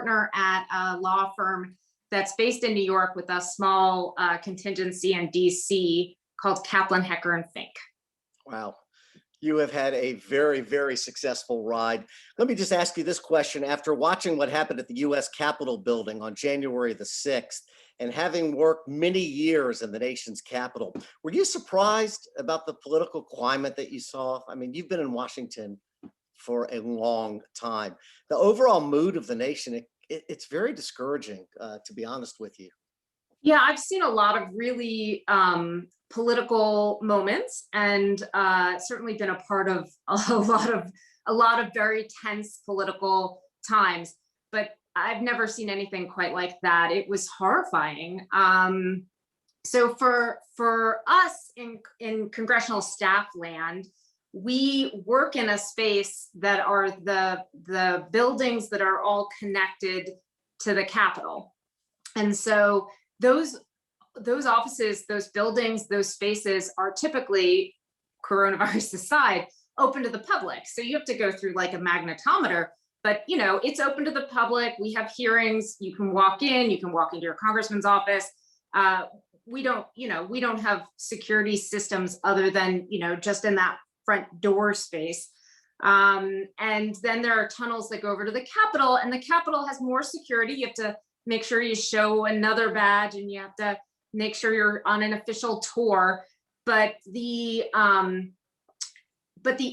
partner at a law firm that's based in New York with a small contingency in DC called Kaplan, Hecker, and Fink. Wow. You have had a very, very successful ride. Let me just ask you this question. After watching what happened at the US Capitol building on January the 6th, and having worked many years in the nation's capital, were you surprised about the political climate that you saw? I mean, you've been in Washington for a long time. The overall mood of the nation, it's very discouraging, to be honest with you. Yeah, I've seen a lot of really political moments, and certainly been a part of a lot of very tense political times. But I've never seen anything quite like that. It was horrifying. So for us in congressional staff land, we work in a space that are the buildings that are all connected to the Capitol, and so those offices, those buildings, those spaces are typically, coronavirus aside, open to the public. So you have to go through like a magnetometer, but it's open to the public. We have hearings. You can walk in. You can walk into your congressman's office. We don't have security systems other than just in that front door space. And then there are tunnels that go over to the Capitol, and the Capitol has more security. You have to make sure you show another badge, and you have to make sure you're on an official tour. But the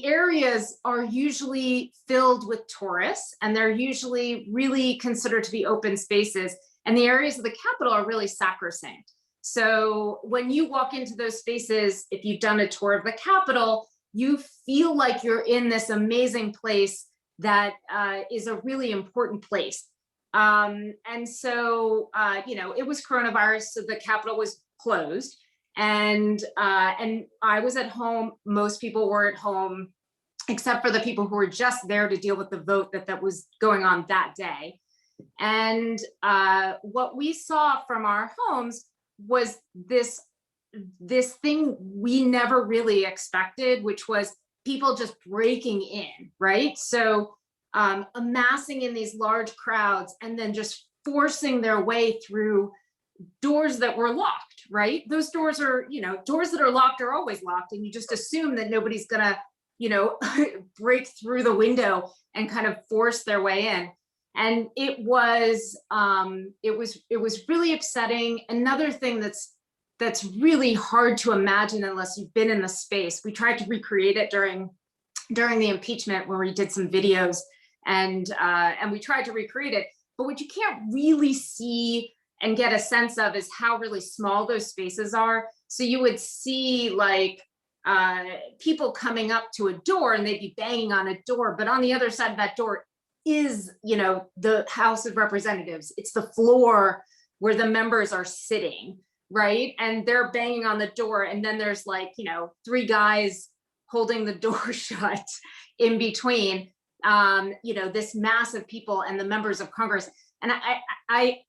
areas are usually filled with tourists, and they're usually really considered to be open spaces. And the areas of the Capitol are really sacrosanct. So when you walk into those spaces, if you've done a tour of the Capitol, you feel like you're in this amazing place that is a really important place. And so, it was coronavirus, so the Capitol was closed, and I was at home. Most people were at home, except for the people who were just there to deal with the vote that was going on that day. And what we saw from our homes was this thing we never really expected, which was people just breaking in, right? So amassing in these large crowds and then just forcing their way through doors that were locked, right? Those doors are, doors that are locked are always locked, and you just assume that nobody's gonna, break through the window and kind of force their way in. And it was really upsetting. Another thing that's really hard to imagine unless you've been in the space. We tried to recreate it during the impeachment, where we did some videos, and we tried to recreate it. But what you can't really see and get a sense of is how really small those spaces are. So you would see like people coming up to a door, and they'd be banging on a door, but on the other side of that door is, the House of Representatives. It's the floor where the members are sitting, right? And they're banging on the door, and then there's like, three guys holding the door shut in between, this mass of people and the members of Congress. And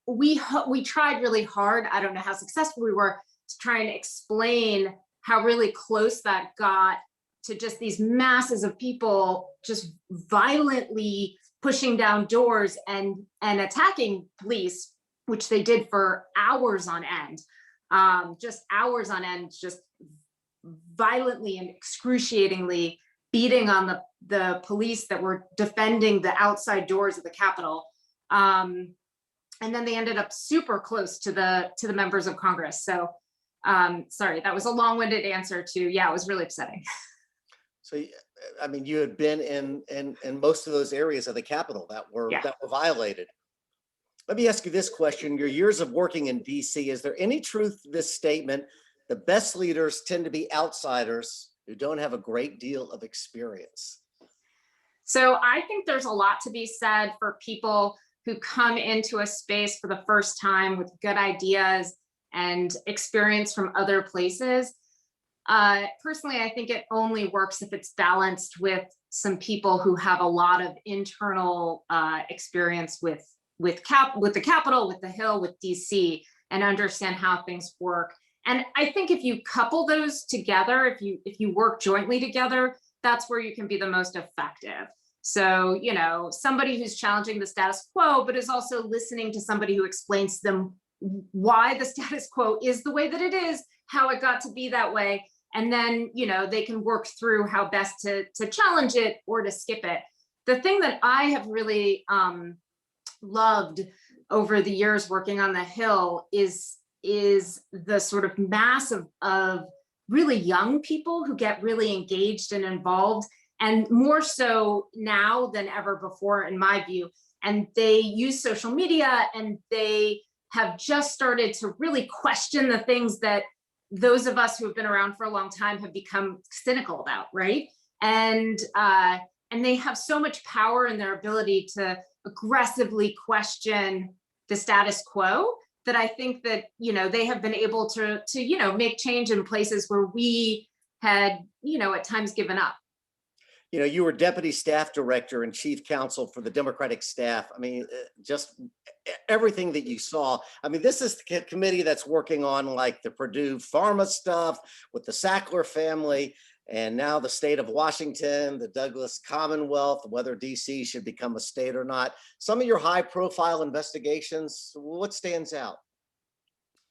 we tried really hard. I don't know how successful we were to try and explain how really close that got to just these masses of people just violently pushing down doors and attacking police, which they did for hours on end, just hours on end, just violently and excruciatingly beating on the police that were defending the outside doors of the Capitol. And then they ended up super close to the members of Congress. So sorry, that was a long-winded answer to, yeah, it was really upsetting. So, I mean, you had been in most of those areas of the Capitol that were violated. Let me ask you this question. Your years of working in DC, is there any truth to this statement? The best leaders tend to be outsiders who don't have a great deal of experience. So I think there's a lot to be said for people who come into a space for the first time with good ideas and experience from other places. Personally, I think it only works if it's balanced with some people who have a lot of internal experience with the Capitol, with the Hill, with DC, and understand how things work. And I think if you couple those together, if you work jointly together, that's where you can be the most effective. So, somebody who's challenging the status quo, but is also listening to somebody who explains to them why the status quo is the way that it is, how it got to be that way. And then, they can work through how best to challenge it or to skip it. The thing that I have really loved over the years working on the Hill is the sort of mass of really young people who get really engaged and involved, and more so now than ever before, in my view. And they use social media, and they have just started to really question the things that those of us who have been around for a long time have become cynical about, right? And they have so much power in their ability to aggressively question the status quo that I think that, they have been able to make change in places where we had, at times given up. You were deputy staff director and chief counsel for the Democratic staff. I mean, just everything that you saw. I mean, this is the committee that's working on like the Purdue Pharma stuff with the Sackler family, and now the state of Washington, the Douglas Commonwealth, whether DC should become a state or not. Some of your high profile investigations, what stands out?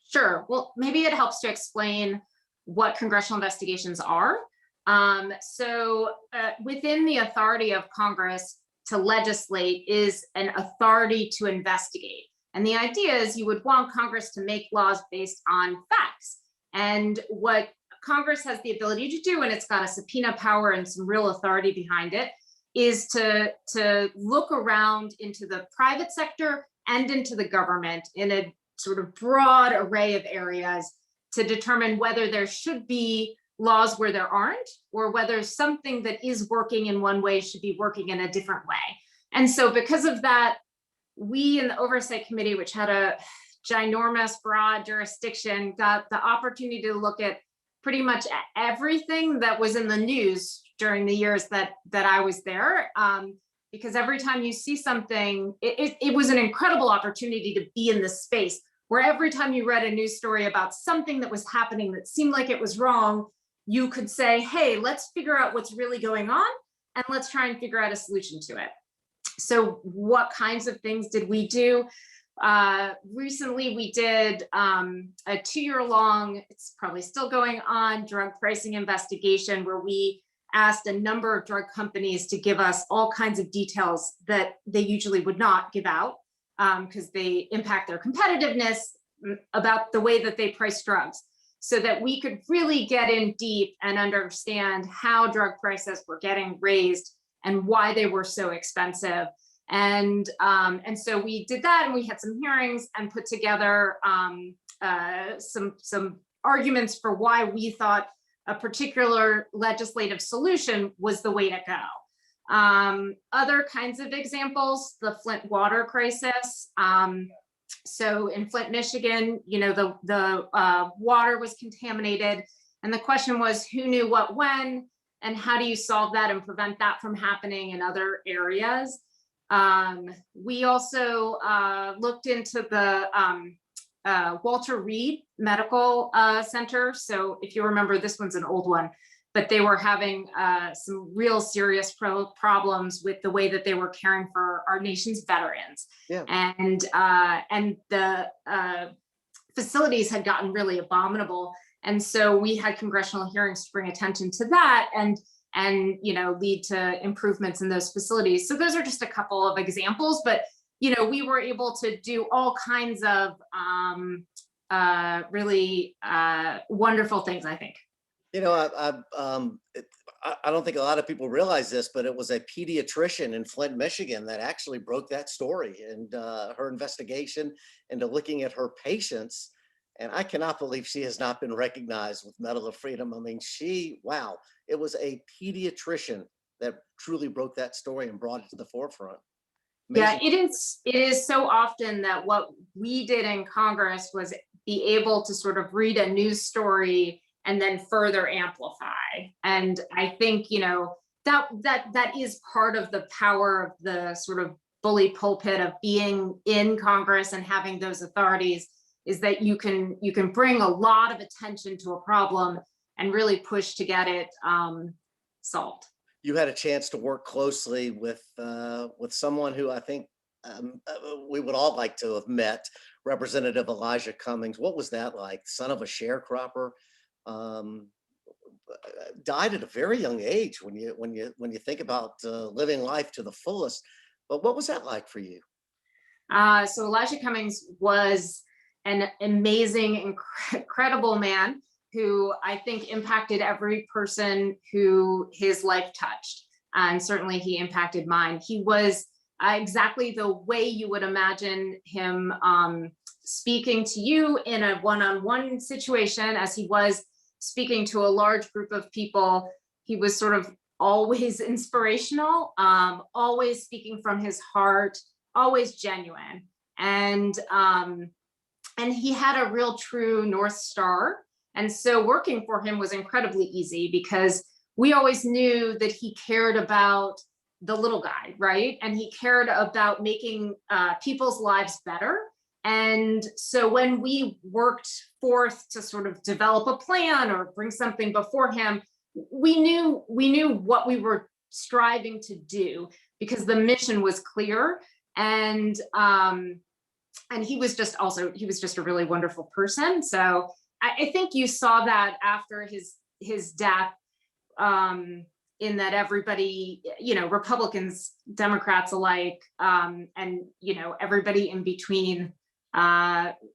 Sure. Well, maybe it helps to explain what congressional investigations are. Within the authority of Congress to legislate is an authority to investigate. And the idea is you would want Congress to make laws based on facts. And what Congress has the ability to do, and it's got a subpoena power and some real authority behind it, is to look around into the private sector and into the government in a sort of broad array of areas to determine whether there should be laws where there aren't, or whether something that is working in one way should be working in a different way. And so because of that, we in the Oversight Committee, which had a ginormous, broad jurisdiction, got the opportunity to look at pretty much everything that was in the news during the years that I was there. Because every time you see something, it was an incredible opportunity to be in this space where every time you read a news story about something that was happening that seemed like it was wrong, you could say, hey, let's figure out what's really going on and let's try and figure out a solution to it. So what kinds of things did we do? Recently, we did a 2-year-long, it's probably still going on, drug pricing investigation where we asked a number of drug companies to give us all kinds of details that they usually would not give out because they impact their competitiveness about the way that they price drugs, so that we could really get in deep and understand how drug prices were getting raised and why they were so expensive. And so we did that, and we had some hearings and put together some arguments for why we thought a particular legislative solution was the way to go. Other kinds of examples, the Flint water crisis. So in Flint, Michigan, the water was contaminated, and the question was who knew what when, and how do you solve that and prevent that from happening in other areas? We also looked into the Walter Reed Medical Center. So if you remember, this one's an old one, but they were having some real serious problems with the way that they were caring for our nation's veterans. Yeah. And the facilities had gotten really abominable. And so we had congressional hearings to bring attention to that and lead to improvements in those facilities. So those are just a couple of examples, but we were able to do all kinds of really wonderful things, I think. I don't think a lot of people realize this, but it was a pediatrician in Flint, Michigan that actually broke that story, and her investigation into looking at her patients. And I cannot believe she has not been recognized with Medal of Freedom. I mean, wow, it was a pediatrician that truly broke that story and brought it to the forefront. Amazing. Yeah, it is so often that what we did in Congress was be able to sort of read a news story and then further amplify. And I think, that is part of the power of the sort of bully pulpit of being in Congress and having those authorities, is that you can bring a lot of attention to a problem and really push to get it solved. you had a chance to work closely with someone who I think we would all like to have met, Representative Elijah Cummings. What was that like? Son of a sharecropper, um, died at a very young age. When you think about living life to the fullest. But what was that like for you? So Elijah Cummings was an amazing, incredible man who I think impacted every person who his life touched. And certainly he impacted mine. He was exactly the way you would imagine him speaking to you in a one-on-one situation, as he was speaking to a large group of people. He was sort of always inspirational, always speaking from his heart, always genuine. And he had a real true North Star. And so working for him was incredibly easy because we always knew that he cared about the little guy, right? And he cared about making people's lives better. And so when we worked forth to sort of develop a plan or bring something before him, we knew what we were striving to do because the mission was clear. And he was just a really wonderful person. So I think you saw that after his death, in that everybody, Republicans, Democrats alike, and everybody in between,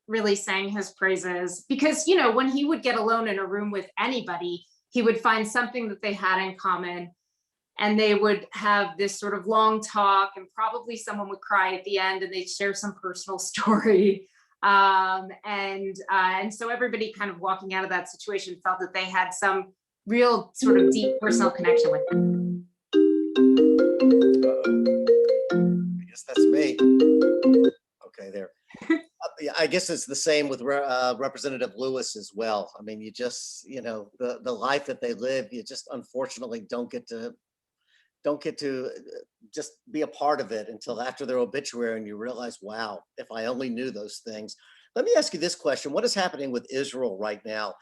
really sang his praises because when he would get alone in a room with anybody, he would find something that they had in common, and they would have this sort of long talk, and probably someone would cry at the end, and they'd share some personal story. And so everybody kind of walking out of that situation felt that they had some real sort of deep personal connection with him. I guess that's me. Okay, there. Yeah, I guess it's the same with Representative Lewis as well. I mean, you just, the life that they live, you just unfortunately don't get to just be a part of it until after their obituary, and you realize, wow, if I only knew those things. Let me ask you this question: what is happening with Israel right now?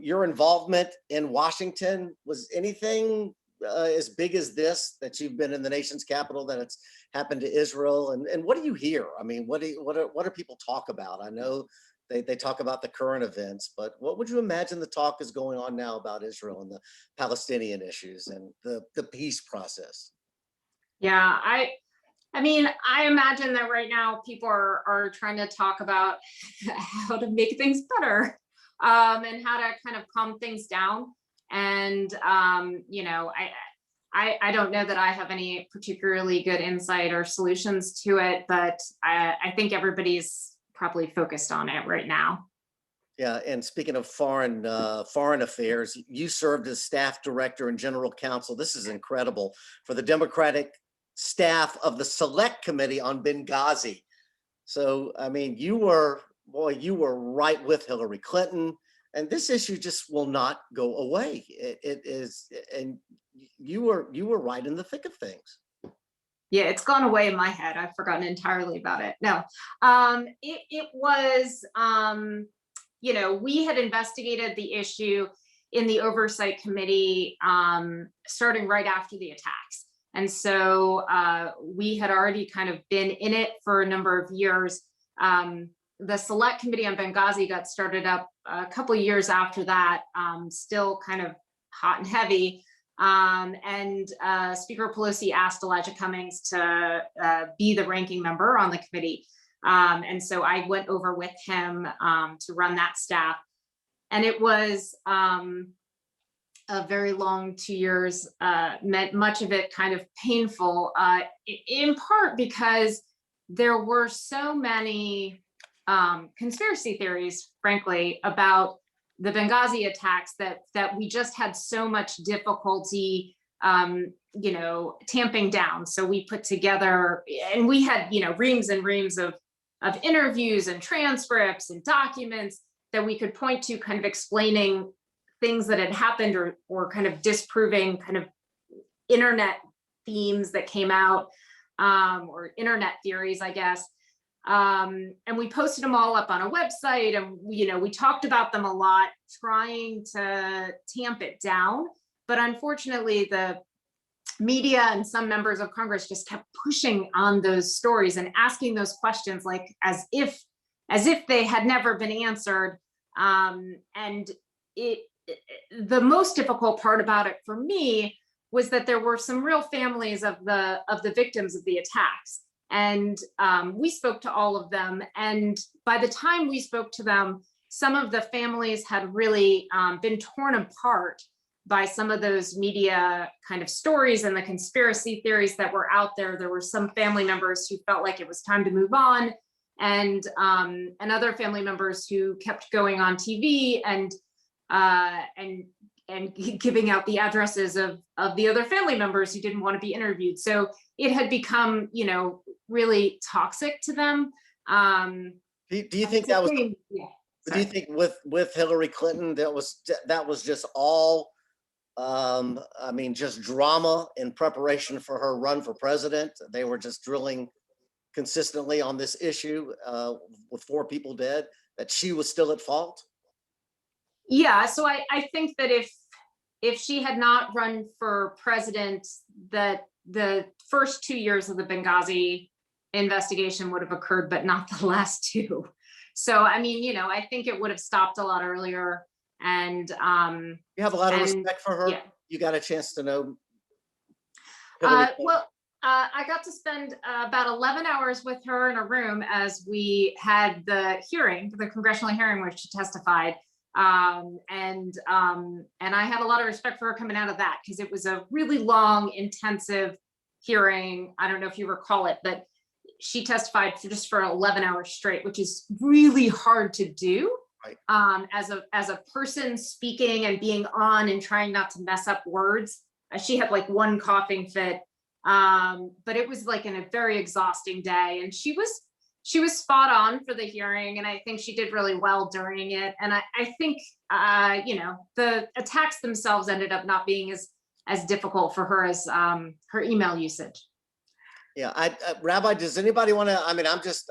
Your involvement in Washington, was anything as big as this, that you've been in the nation's capital, that it's happened to Israel? And what do you hear? I mean, what do people talk about? I know they talk about the current events, but what would you imagine the talk is going on now about Israel and the Palestinian issues and the peace process? Yeah, I mean, I imagine that right now people are trying to talk about how to make things better, and how to kind of calm things down. And I don't know that I have any particularly good insight or solutions to it, but I think everybody's probably focused on it right now. Yeah, and speaking of foreign affairs, you served as staff director and general counsel. This is incredible, for the Democratic staff of the Select Committee on Benghazi. So, I mean, you were right with Hillary Clinton, and this issue just will not go away. It is, and you were right in the thick of things. Yeah, it's gone away in my head. I've forgotten entirely about it. No, it was, we had investigated the issue in the oversight committee, starting right after the attacks. And so we had already kind of been in it for a number of years. The Select Committee on Benghazi got started up a couple of years after that, still kind of hot and heavy. And Speaker Pelosi asked Elijah Cummings to be the ranking member on the committee. And so I went over with him to run that staff. And it was a very long 2 years, meant much of it kind of painful, in part because there were so many conspiracy theories, frankly, about the Benghazi attacks that we just had so much difficulty, tamping down. So we put together, and we had, reams and reams of interviews and transcripts and documents that we could point to, kind of explaining things that had happened, or kind of disproving kind of internet themes that came out, or internet theories, I guess. And we posted them all up on a website, and we talked about them a lot, trying to tamp it down. But unfortunately, the media and some members of Congress just kept pushing on those stories and asking those questions, like as if they had never been answered. And the most difficult part about it for me was that there were some real families of the victims of the attacks. And we spoke to all of them. And by the time we spoke to them, some of the families had really been torn apart by some of those media kind of stories and the conspiracy theories that were out there. There were some family members who felt like it was time to move on, and other family members who kept going on TV and giving out the addresses of the other family members who didn't want to be interviewed. So it had become, really toxic to them. Do you think that was? Yeah. Do you think with Hillary Clinton that was just all? Just drama in preparation for her run for president. They were just drilling consistently on this issue with 4 people dead, that she was still at fault. Yeah, so I think that if she had not run for president, that the first 2 years of the Benghazi investigation would have occurred, but not the last 2. So, I think it would have stopped a lot earlier. And you have a lot of respect for her. Yeah. You got a chance to know. I got to spend about 11 hours with her in a room as we had the congressional hearing where she testified. And I had a lot of respect for her coming out of that, because it was a really long, intensive hearing. I don't know if you recall it, but she testified for 11 hours straight, which is really hard to do. Right. As a person speaking and being on and trying not to mess up words. She had like one coughing fit, but it was like a very exhausting day. And she was spot on for the hearing, and I think she did really well during it. And I think the attacks themselves ended up not being as difficult for her as her email usage. Yeah, Rabbi, does anybody want to?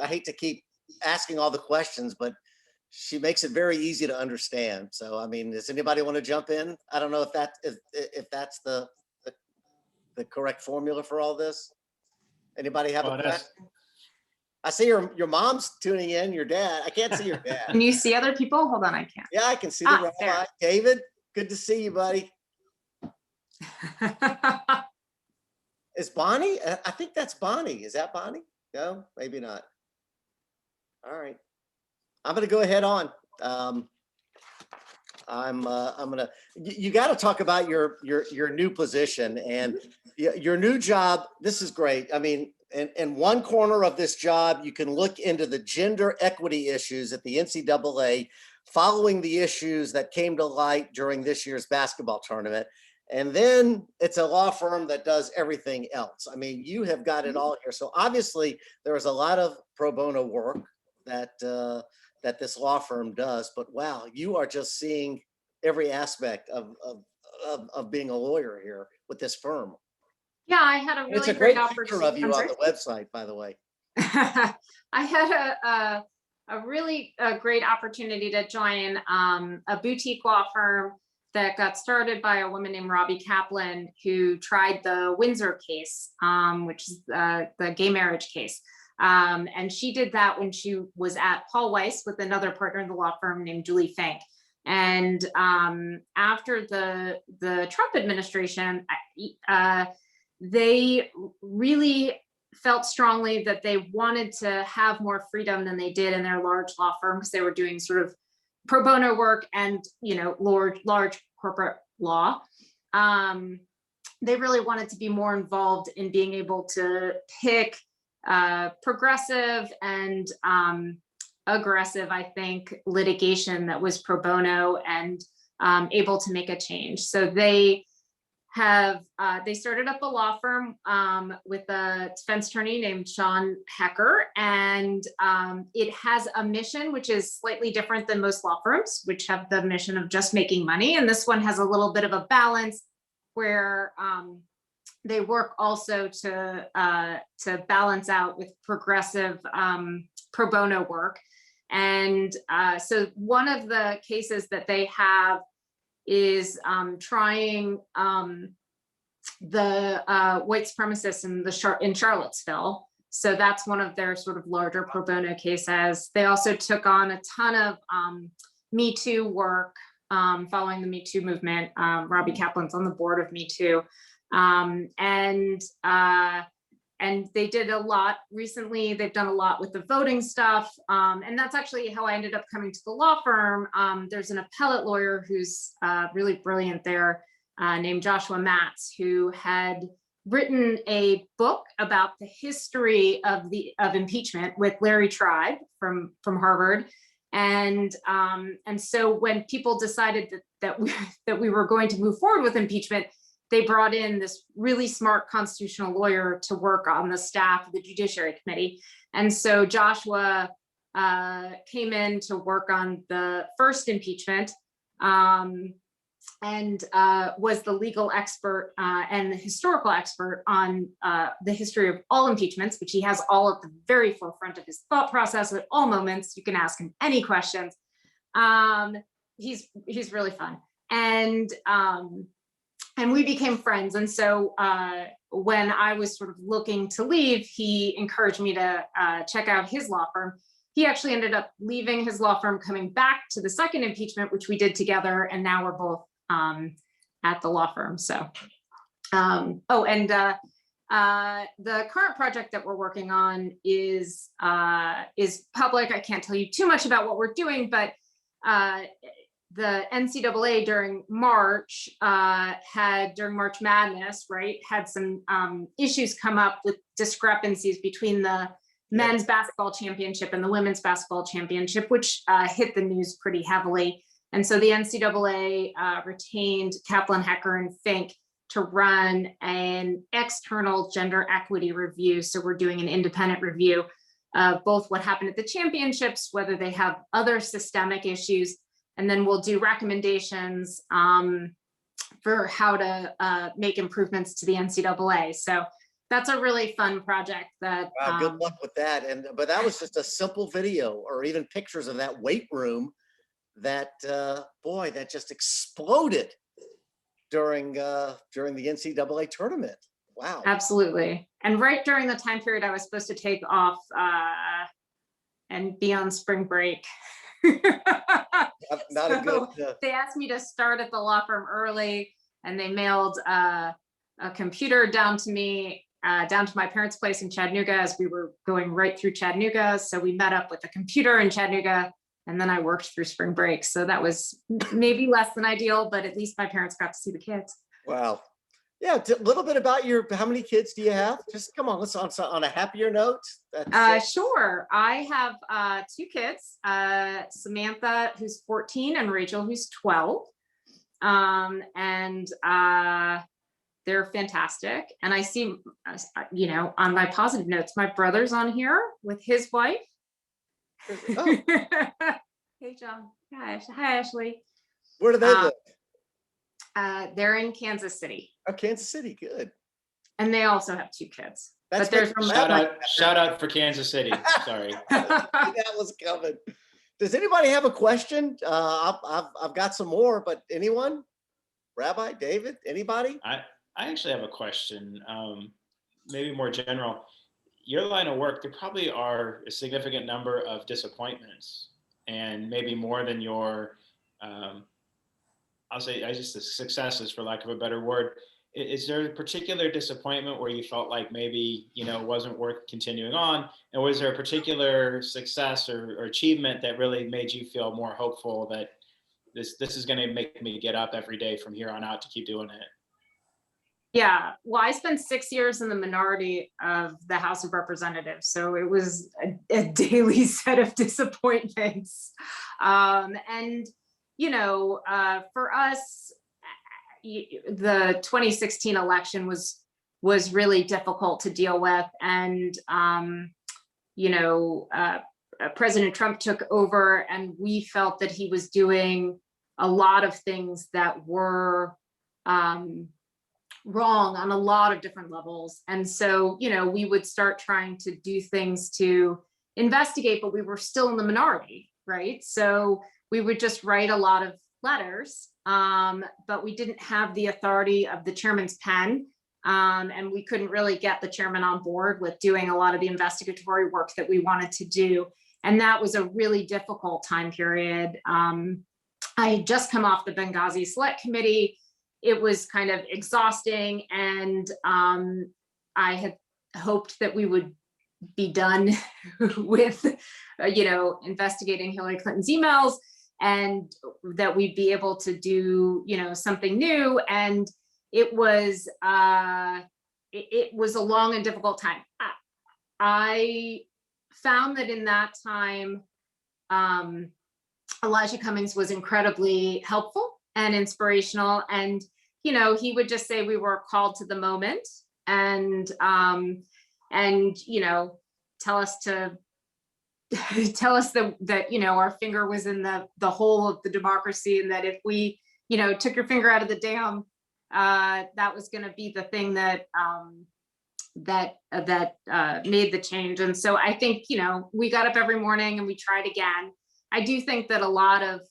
I hate to keep asking all the questions, but she makes it very easy to understand. So, does anybody want to jump in? I don't know if that's the correct formula for all this. Anybody have a question? I see your mom's tuning in. Your dad. I can't see your dad. Can you see other people? Hold on, I can't. Yeah, I can see the rabbi. There. David, good to see you, buddy. Is Bonnie? I think that's Bonnie. Is that Bonnie? No, maybe not. All right. I'm going to go ahead on. You got to talk about your new position and your new job. This is great. In one corner of this job, you can look into the gender equity issues at the NCAA following the issues that came to light during this year's basketball tournament. And then it's a law firm that does everything else. You have got it all here. So obviously there is a lot of pro bono work that this law firm does, but wow, you are just seeing every aspect of being a lawyer here with this firm. Yeah, I had a really it's a great picture of you on the website, by the way. I had a really great opportunity to join a boutique law firm that got started by a woman named Robbie Kaplan, who tried the Windsor case, which is the gay marriage case. And she did that when she was at Paul Weiss with another partner in the law firm named Julie Fink. And after the Trump administration, they really felt strongly that they wanted to have more freedom than they did in their large law firm, because they were doing sort of pro bono work and large corporate law. They really wanted to be more involved in being able to pick progressive and aggressive, I think, litigation that was pro bono and able to make a change. So they started up a law firm with a defense attorney named Sean Hecker, and it has a mission which is slightly different than most law firms, which have the mission of just making money. And this one has a little bit of a balance where they work also to balance out with progressive pro bono work. And so one of the cases that they have is trying the white supremacists in Charlottesville. So that's one of their sort of larger pro bono cases. They also took on a ton of Me Too work following the Me Too movement. Robbie Kaplan's on the board of Me Too. And they did a lot recently. They've done a lot with the voting stuff. And that's actually how I ended up coming to the law firm. There's an appellate lawyer who's really brilliant there, named Joshua Matz, who had written a book about the history of impeachment with Larry Tribe from Harvard. And so when people decided that we were going to move forward with impeachment, they brought in this really smart constitutional lawyer to work on the staff of the Judiciary Committee. And so Joshua came in to work on the first impeachment, and was the legal expert and the historical expert on the history of all impeachments, which he has all at the very forefront of his thought process at all moments. You can ask him any questions. He's really fun. And we became friends. And so when I was sort of looking to leave, he encouraged me to check out his law firm. He actually ended up leaving his law firm, coming back to the second impeachment, which we did together. And now we're both at the law firm. So, the current project that we're working on is public. I can't tell you too much about what we're doing, but the NCAA during March during March Madness, right, had some issues come up with discrepancies between the men's basketball championship and the women's basketball championship, which hit the news pretty heavily. And so the NCAA retained Kaplan, Hecker, and Fink to run an external gender equity review. So we're doing an independent review of both what happened at the championships, whether they have other systemic issues, and then we'll do recommendations for how to make improvements to the NCAA. So that's a really fun project. Wow, good luck with that. But that was just a simple video, or even pictures of that weight room that that just exploded during the NCAA tournament. Wow. Absolutely. And right during the time period I was supposed to take off and be on spring break. Not a good. They asked me to start at the law firm early, and they mailed a computer down to me, down to my parents' place in Chattanooga, as we were going right through Chattanooga. So we met up with a computer in Chattanooga, and then I worked through spring break. So that was maybe less than ideal, but at least my parents got to see the kids. Wow. Yeah, a little bit about how many kids do you have? Just come on, let's on a happier note. Sure. I have 2 kids, Samantha, who's 14, and Rachel, who's 12. And they're fantastic. And I see, on my positive notes, my brother's on here with his wife. Oh. Hey, John. Hi, Ashley. Where do they live? They're in Kansas City. Oh, Kansas City, good. And they also have 2 kids. That's but there's shout out for Kansas City. Sorry. That was coming. Does anybody have a question? I've got some more, but anyone? Rabbi, David, anybody? I actually have a question, maybe more general. Your line of work, there probably are a significant number of disappointments, and maybe more than your I'll say just the successes, for lack of a better word. Is there a particular disappointment where you felt like maybe, it wasn't worth continuing on? And was there a particular success or achievement that really made you feel more hopeful that this is going to make me get up every day from here on out to keep doing it? Yeah, well, I spent 6 years in the minority of the House of Representatives, so it was a daily set of disappointments. For us, the 2016 election was really difficult to deal with, and President Trump took over, and we felt that he was doing a lot of things that were wrong on a lot of different levels. And so, we would start trying to do things to investigate, but we were still in the minority, right? So we would just write a lot of letters but we didn't have the authority of the chairman's pen. And we couldn't really get the chairman on board with doing a lot of the investigatory work that we wanted to do. And that was a really difficult time period. I had just come off the Benghazi Select Committee. It was kind of exhausting, and I had hoped that we would be done with, investigating Hillary Clinton's emails, and that we'd be able to do, something new. And it was a long and difficult time. I found that in that time, Elijah Cummings was incredibly helpful and inspirational. And, he would just say we were called to the moment, and tell us that our finger was in the hole of the democracy, and that if we, took your finger out of the dam, that was going to be the thing that made the change. And so I think, we got up every morning and we tried again. I do think that a lot of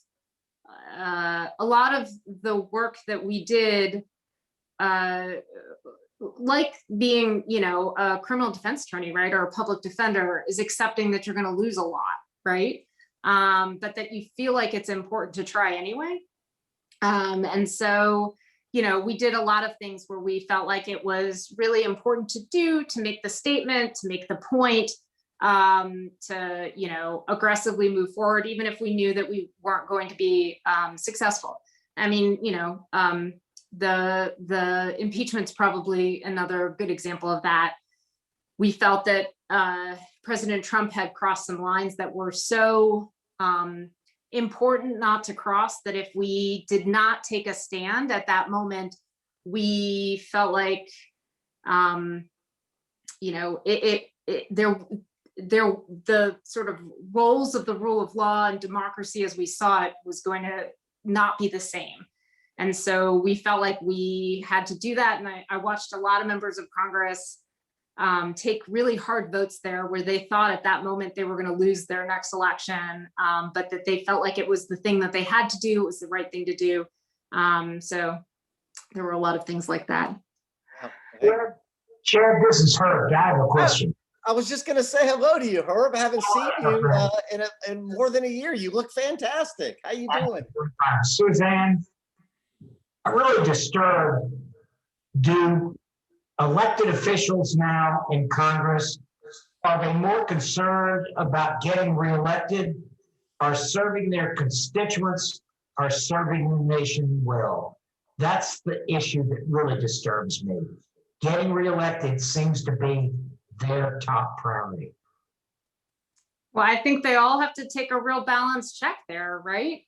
the work that we did, like being, a criminal defense attorney, right, or a public defender, is accepting that you're going to lose a lot, right? But that you feel like it's important to try anyway. And so, we did a lot of things where we felt like it was really important to do, to make the statement, to make the point, to, aggressively move forward, even if we knew that we weren't going to be successful. I mean, the impeachment's probably another good example of that. We felt that President Trump had crossed some lines that were so important not to cross, that if we did not take a stand at that moment, we felt like the sort of roles of the rule of law and democracy as we saw it was going to not be the same. And so we felt like we had to do that. And I watched a lot of members of Congress take really hard votes there, where they thought at that moment they were going to lose their next election, but that they felt like it was the thing that they had to do. It was the right thing to do. So there were a lot of things like that. Chair, this is Herb. I have a question. I was just going to say hello to you, Herb. I haven't seen you in more than a year. You look fantastic. How you doing? Susanne, I'm really disturbed. Do elected officials now in Congress, are they more concerned about getting reelected, or serving their constituents, or serving the nation well? That's the issue that really disturbs me. Getting reelected seems to be their top priority. Well, I think they all have to take a real balanced check there, right?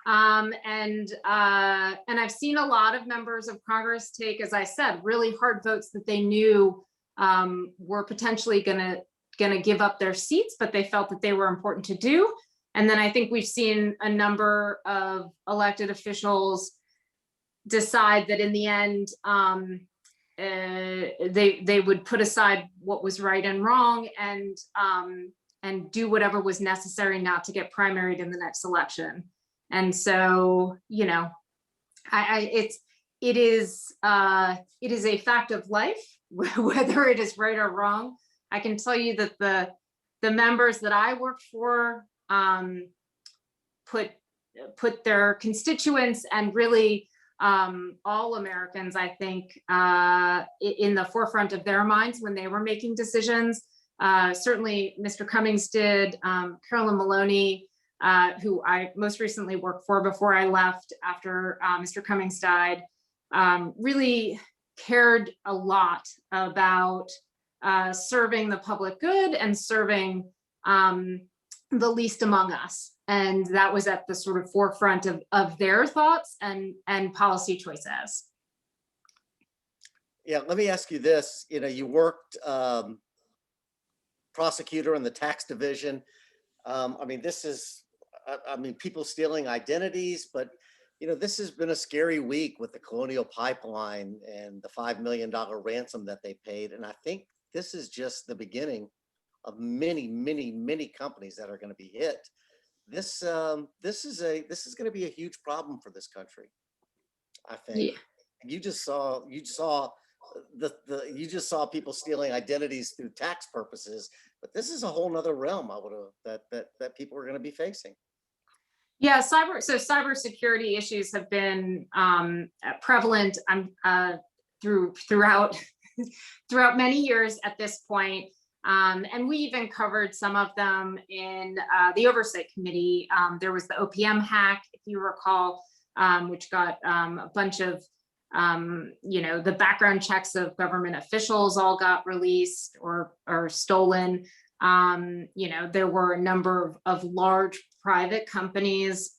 And I've seen a lot of members of Congress take, as I said, really hard votes that they knew were potentially gonna give up their seats, but they felt that they were important to do. And then I think we've seen a number of elected officials decide that in the end, they would put aside what was right and wrong, and do whatever was necessary not to get primaried in the next election. And so, it is a fact of life, whether it is right or wrong. I can tell you that the members that I worked for put their constituents and really all Americans, I think, in the forefront of their minds when they were making decisions. Certainly Mr. Cummings did, Carolyn Maloney, who I most recently worked for before I left after Mr. Cummings died, really cared a lot about serving the public good and serving the least among us. And that was at the sort of forefront of their thoughts and policy choices. Yeah, let me ask you this. You worked prosecutor in the tax division. This is, people stealing identities, but this has been a scary week with the Colonial Pipeline and the $5 million ransom that they paid. And I think this is just the beginning of many, many, many companies that are going to be hit. This is going to be a huge problem for this country. I think. Yeah. You just saw people stealing identities through tax purposes, but this is a whole nother realm that people are going to be facing. Yeah, cybersecurity issues have been prevalent throughout throughout many years at this point. And we even covered some of them in the Oversight Committee. There was the OPM hack, if you recall, which got a bunch of, the background checks of government officials all got released or stolen. There were a number of large private companies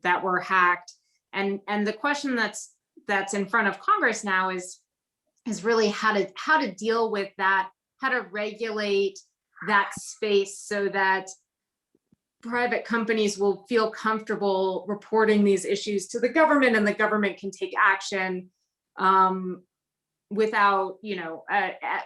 that were hacked. And the question that's in front of Congress now is really how to deal with that, how to regulate that space so that private companies will feel comfortable reporting these issues to the government, and the government can take action without,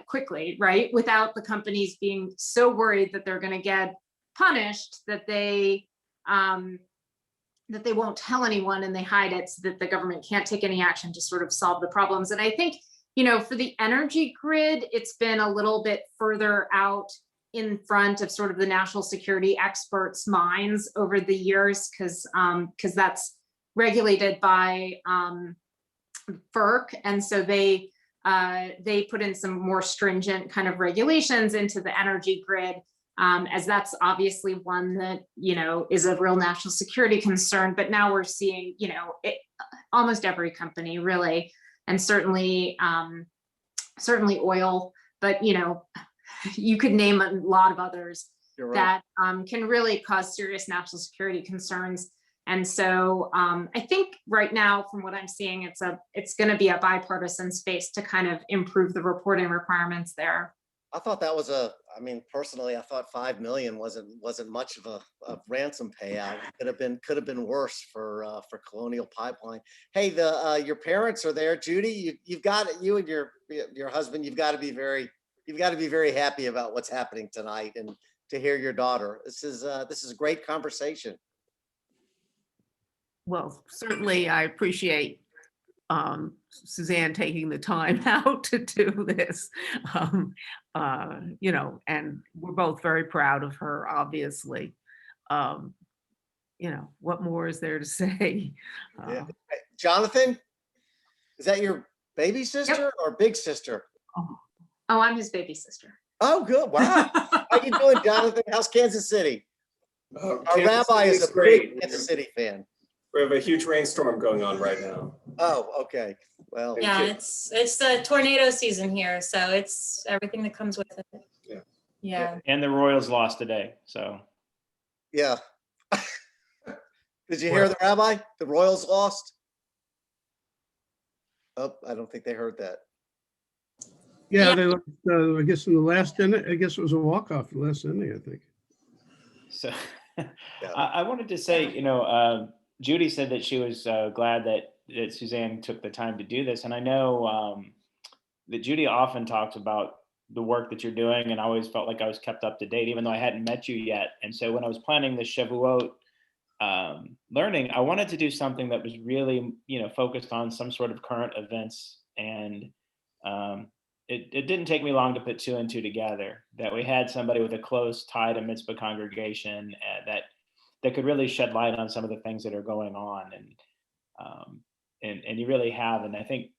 quickly, right? Without the companies being so worried that they're going to get punished that they won't tell anyone and they hide it so that the government can't take any action to sort of solve the problems. And I think, for the energy grid, it's been a little bit further out in front of sort of the national security experts' minds over the years, because that's regulated by FERC, and so they put in some more stringent kind of regulations into the energy grid, as that's obviously one that is a real national security concern. But now we're seeing almost every company really, and certainly oil, but you could name a lot of others that can really cause serious national security concerns. And so I think right now, from what I'm seeing, it's going to be a bipartisan space to kind of improve the reporting requirements there. I thought that was personally, I thought 5 million wasn't much of a ransom payout. Could have been worse for Colonial Pipeline. Hey, your parents are there, Judy. You and your husband. You've got to be very happy about what's happening tonight, and to hear your daughter. This is a great conversation. Well, certainly I appreciate Susanne taking the time out to do this, and we're both very proud of her, obviously. What more is there to say? Yeah. Jonathan, is that your baby sister or big sister? Oh, I'm his baby sister. Oh, good. Wow. How you doing, Jonathan? How's Kansas City? Our rabbi is a big Kansas City fan. We have a huge rainstorm going on right now. Oh, okay. Well, yeah, it's the tornado season here, so it's everything that comes with it. Yeah. And the Royals lost today, so. Yeah. Did you hear the rabbi? The Royals lost? Oh, I don't think they heard that. Yeah, they lost, I guess in the last inning, I guess it was a walk-off the last inning, I think. So I wanted to say, Judy said that she was glad that Susanne took the time to do this. And I know that Judy often talks about the work that you're doing, and I always felt like I was kept up to date, even though I hadn't met you yet. And so when I was planning the Shavuot learning, I wanted to do something that was really, focused on some sort of current events. And it didn't take me long to put 2 and 2 together, that we had somebody with a close tie to mitzvah congregation that could really shed light on some of the things that are going on. And you really have. And I think,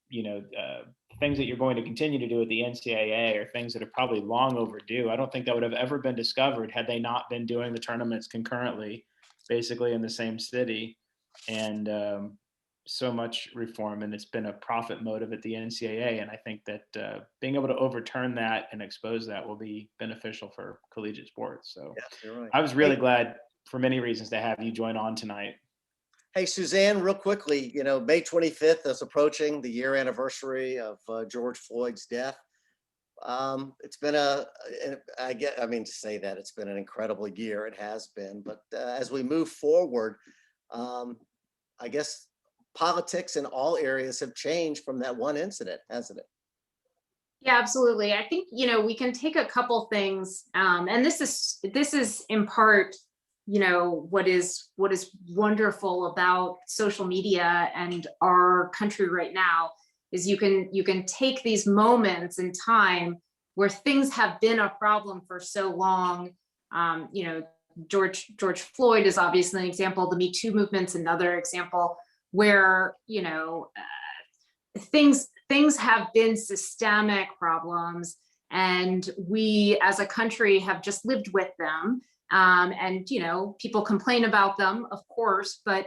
things that you're going to continue to do at the NCAA are things that are probably long overdue. I don't think that would have ever been discovered had they not been doing the tournaments concurrently, basically in the same city. And so much reform, and it's been a profit motive at the NCAA. And I think that being able to overturn that and expose that will be beneficial for collegiate sports. So you're right. I was really glad, for many reasons, to have you join on tonight. Hey, Susanne, real quickly, May 25th is approaching, the year anniversary of George Floyd's death. It's been to say that it's been an incredible year. It has been, but as we move forward, I guess politics in all areas have changed from that one incident, hasn't it? Yeah, absolutely. I think, we can take a couple things, and this is in part what is wonderful about social media and our country right now is you can take these moments in time where things have been a problem for so long. George Floyd is obviously an example. The Me Too movement's another example where things have been systemic problems, and we as a country have just lived with them. And people complain about them, of course, but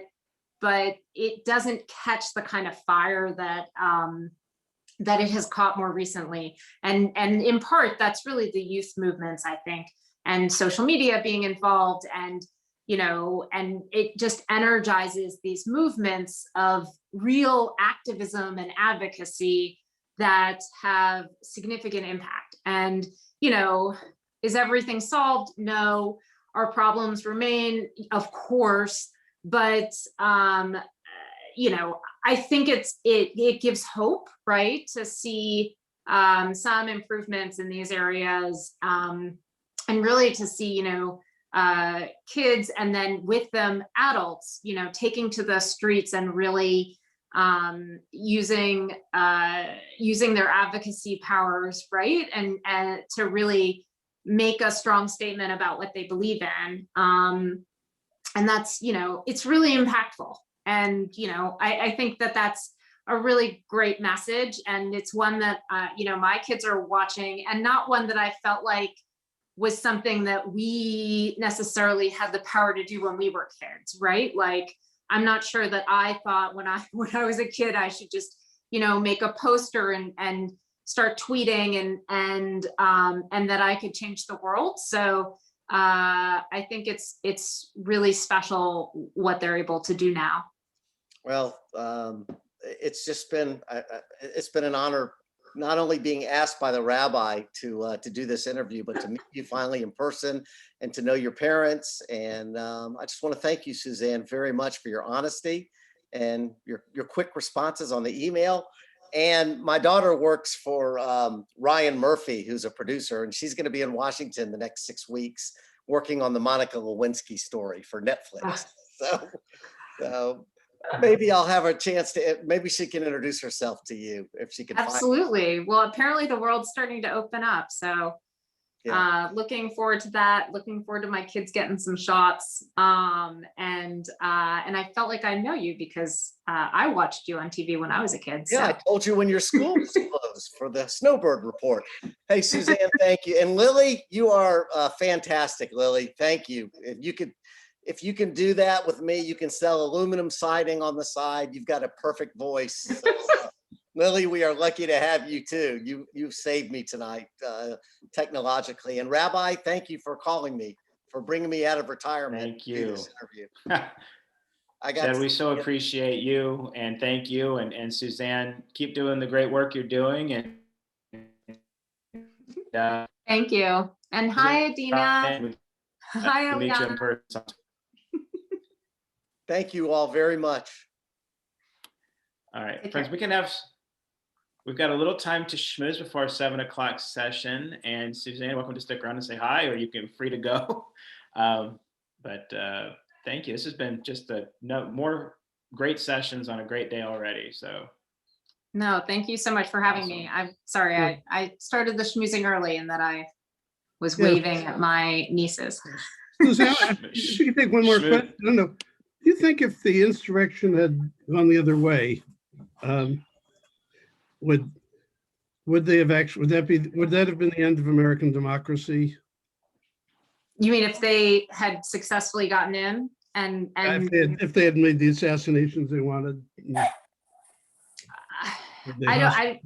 it doesn't catch the kind of fire that it has caught more recently. And in part, that's really the youth movements, I think, and social media being involved, and and it just energizes these movements of real activism and advocacy that have significant impact. And is everything solved? No. Our problems remain, of course, but I think it gives hope, right, to see some improvements in these areas, and really to see kids, and then with them adults, taking to the streets and really using their advocacy powers, right, and to really make a strong statement about what they believe in. And that's, it's really impactful. And, I think that that's a really great message. And it's one that, my kids are watching, and not one that I felt like was something that we necessarily had the power to do when we were kids, right? Like, I'm not sure that I thought when I was a kid, I should just, make a poster and start tweeting and that I could change the world. So I think it's really special what they're able to do now. Well, it's just been it's been an honor not only being asked by the rabbi to do this interview, but to meet you finally in person and to know your parents. And I just want to thank you, Susanne, very much for your honesty and your quick responses on the email. And my daughter works for Ryan Murphy, who's a producer, and she's going to be in Washington the next 6 weeks working on the Monica Lewinsky story for Netflix. So maybe I'll have a chance to, maybe she can introduce herself to you if she can. Absolutely. Well, apparently the world's starting to open up. So looking forward to that, looking forward to my kids getting some shots. And I felt like I know you because I watched you on TV when I was a kid. So. Yeah, I told you when your school was closed for the Snowbird Report. Hey, Susanne, thank you. And Lily, you are fantastic, Lily. Thank you. If you can do that with me, you can sell aluminum siding on the side. You've got a perfect voice. So, Lily, we are lucky to have you too. You've saved me tonight technologically. And Rabbi, thank you for calling me, for bringing me out of retirement. Thank you. To do this interview. We so appreciate you, and thank you. And Susanne, keep doing the great work you're doing. And thank you. And hi, Adina. Hi, Eliana. Thank you all very much. All right, friends, we've got a little time to schmooze before our 7 o'clock session. And Susanne, welcome to stick around and say hi, or you can free to go. But thank you. This has been just more great sessions on a great day already. So. No, thank you so much for having me. I'm sorry, I started the schmoozing early and that I was waving at my nieces. Susanne, you can take one more question. I don't know. Do you think if the insurrection had gone the other way, would they have actually, would that have been the end of American democracy? You mean if they had successfully gotten in and if they had made the assassinations they wanted? I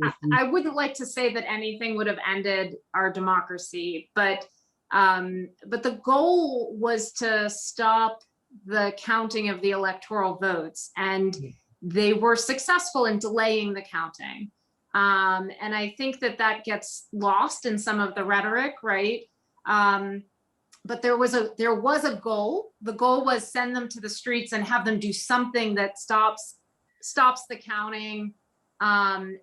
wouldn't like to say that anything would have ended our democracy, but the goal was to stop the counting of the electoral votes, and they were successful in delaying the counting. And I think that gets lost in some of the rhetoric, right? But there was a goal. The goal was send them to the streets and have them do something that stops the counting. And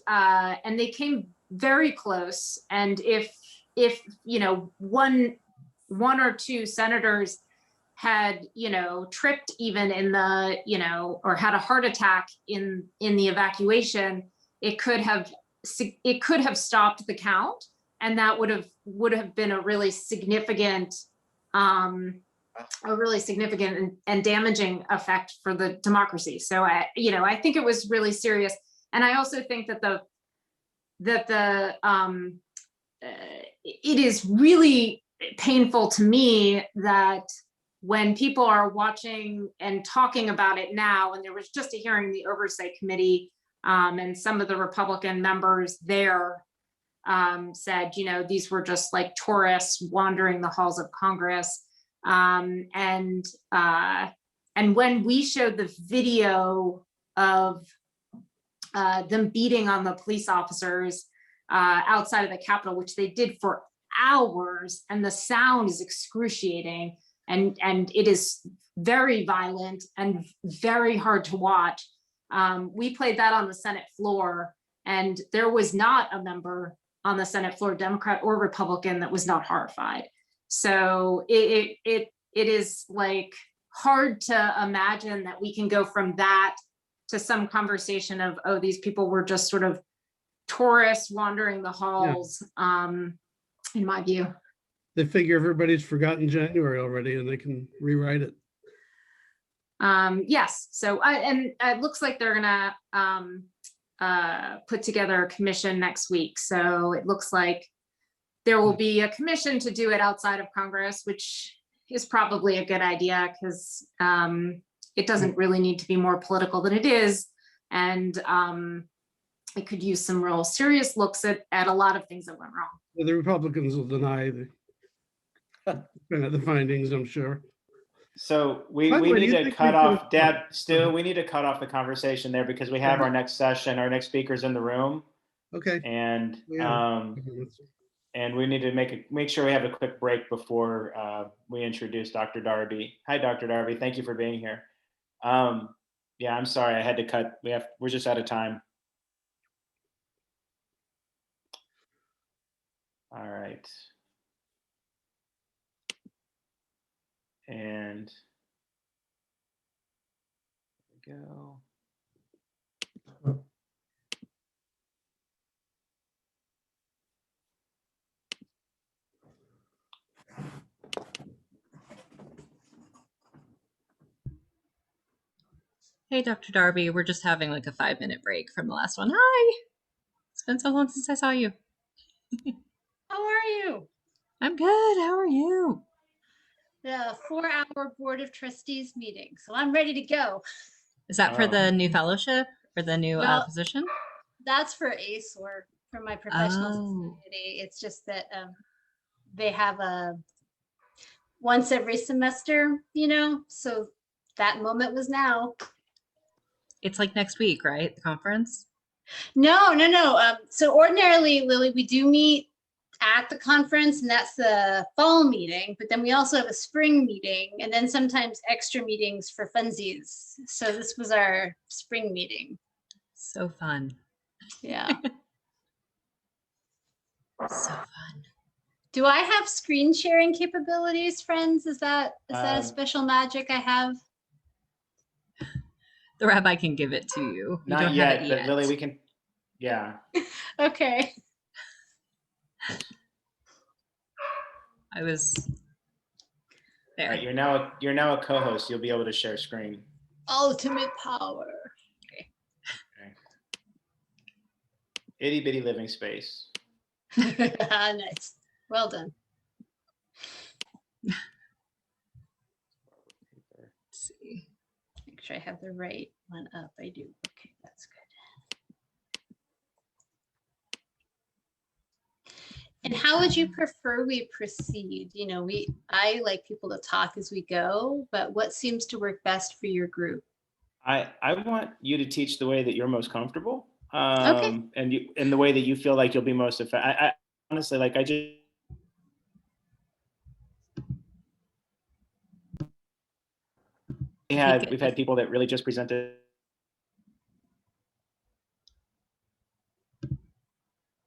they came very close. And if one or two senators had, tripped even in the, or had a heart attack in the evacuation, it could have stopped the count, and that would have been a really significant and damaging effect for the democracy. So I think it was really serious. And I also think that it is really painful to me that when people are watching and talking about it now, and there was just a hearing in the Oversight Committee, and some of the Republican members there said, these were just like tourists wandering the halls of Congress. And when we showed the video of them beating on the police officers outside of the Capitol, which they did for hours, and the sound is excruciating, and it is very violent and very hard to watch. We played that on the Senate floor, and there was not a member on the Senate floor, Democrat or Republican, that was not horrified. So it is like hard to imagine that we can go from that to some conversation of, oh, these people were just sort of tourists wandering the halls, in my view. They figure everybody's forgotten January already and they can rewrite it. Yes, so and it looks like they're gonna put together a commission next week. So it looks like there will be a commission to do it outside of Congress, which is probably a good idea, because it doesn't really need to be more political than it is. And it could use some real serious looks at a lot of things that went wrong. The Republicans will deny the findings, I'm sure. So we By the way, do need you to think cut we off, could- Deb, Stu, we need to cut off the conversation there, because we have our next session, our next speakers in the room. Okay. And Yeah. and we need to make sure we have a quick break before we introduce Dr. Darby. Hi, Dr. Darby. Thank you for being here. Yeah, I'm sorry, I had to cut. We're just out of time. All right. And there we go. Hey, Dr. Darby, we're just having like a 5-minute break from the last one. Hi, it's been so long since I saw you. How are you? I'm good. How are you? The 4-hour Board of Trustees meeting. So I'm ready to go. Is that for the new fellowship or the new Well, position? That's for ACEOR, for my professional society. It's just that they have a once every semester, so that moment was now. It's like next week, right? The conference? No. So ordinarily, Lily, we do meet at the conference, and that's the fall meeting, but then we also have a spring meeting, and then sometimes extra meetings for funsies. So this was our spring meeting. So fun. Yeah. So fun. Do I have screen sharing capabilities, friends? Is that a special magic I have? The rabbi can give it to you. Not don't yet, have it but yet. Lily, we can, yeah. Okay. I was there. All right, you're now a co-host. You'll be able to share screen. Ultimate power. Okay. Itty bitty living space. Nice. Well done. Let's see. Make sure I have the right one up. I do. Okay, that's good. And how would you prefer we proceed? I like people to talk as we go, but what seems to work best for your group? I want you to teach the way that you're most comfortable, Okay. and the way that you feel like you'll be most effective. I honestly, like, we've had people that really just presented.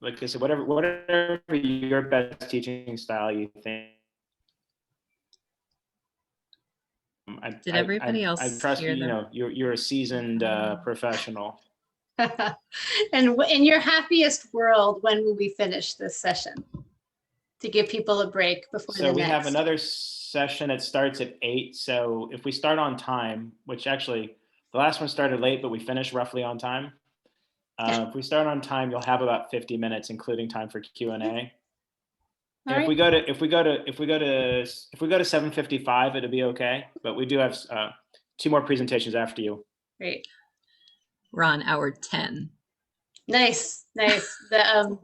Like I said, whatever your best teaching style you think. Did everybody else I trust hear you. You them? know, you're a seasoned professional. And in your happiest world, when will we finish this session? To give people a break before So the we next. have another session that starts at 8. So if we start on time, which actually the last one started late, but we finished roughly on time. If we start on time, you'll have about 50 minutes, including time for Q&A. And if we go to 7:55, it'll be okay. But we do have 2 more presentations after you. Great. We're on hour 10. Nice. The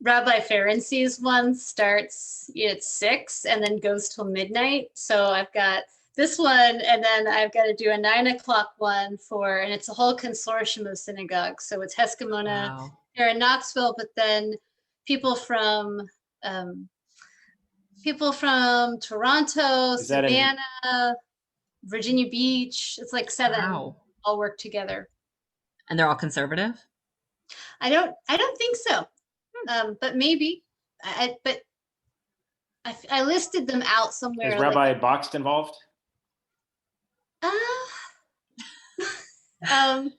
Rabbi Ferenczi's one starts at 6 and then goes till midnight. So I've got this one, and then I've got to do a 9 o'clock one and it's a whole consortium of synagogues. So it's Heskamona here in Knoxville, but then people from Toronto, Savannah, Virginia Beach. It's like 7 all work together. And they're all conservative? I don't think so. But maybe. I listed them out somewhere. Is Rabbi Boxt involved? I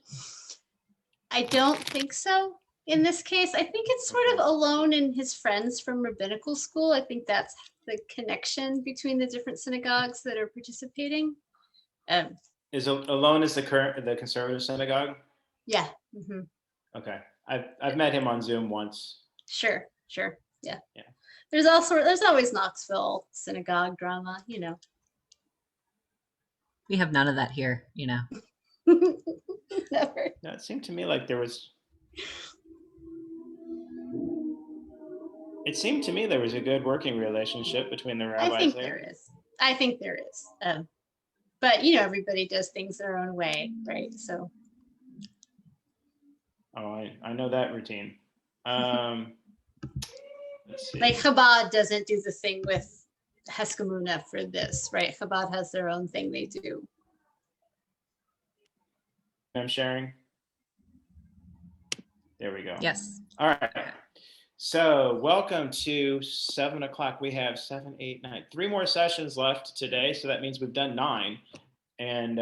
don't think so in this case. I think it's sort of Alone and his friends from rabbinical school. I think that's the connection between the different synagogues that are participating. Is Alone is the conservative synagogue? Yeah. Mm-hmm. Okay, I've met him on Zoom once. Sure. Yeah. There's always Knoxville synagogue drama, you know. We have none of that here, you know. Never. No, it seemed to me like there was. It seemed to me there was a good working relationship between the rabbis. I think there is. But you know, everybody does things their own way, right? So. Oh, I know that routine. Let's see. Like Chabad doesn't do the thing with Heskamuna for this, right? Chabad has their own thing they do. I'm sharing. There we go. Yes. All right. So welcome to 7 o'clock. We have 7, 8, 9, 3 more sessions left today. So that means we've done 9. And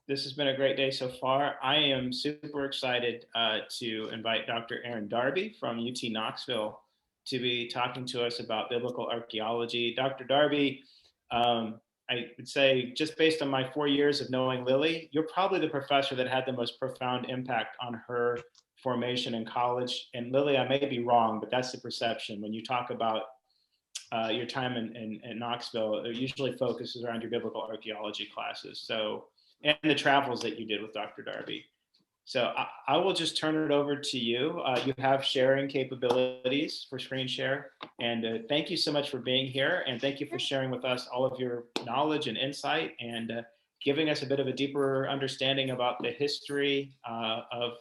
this has been a great day so far. I am super excited to invite Dr. Erin Darby from UT Knoxville to be talking to us about biblical archaeology. Dr. Darby, I would say just based on my 4 years of knowing Lily, you're probably the professor that had the most profound impact on her formation in college. And Lily, I may be wrong, but that's the perception. When you talk about your time in Knoxville, it usually focuses around your biblical archaeology classes. So, and the travels that you did with Dr. Darby. So I will just turn it over to you. You have sharing capabilities for screen share. And thank you so much for being here. And thank you for sharing with us all of your knowledge and insight and giving us a bit of a deeper understanding about the history of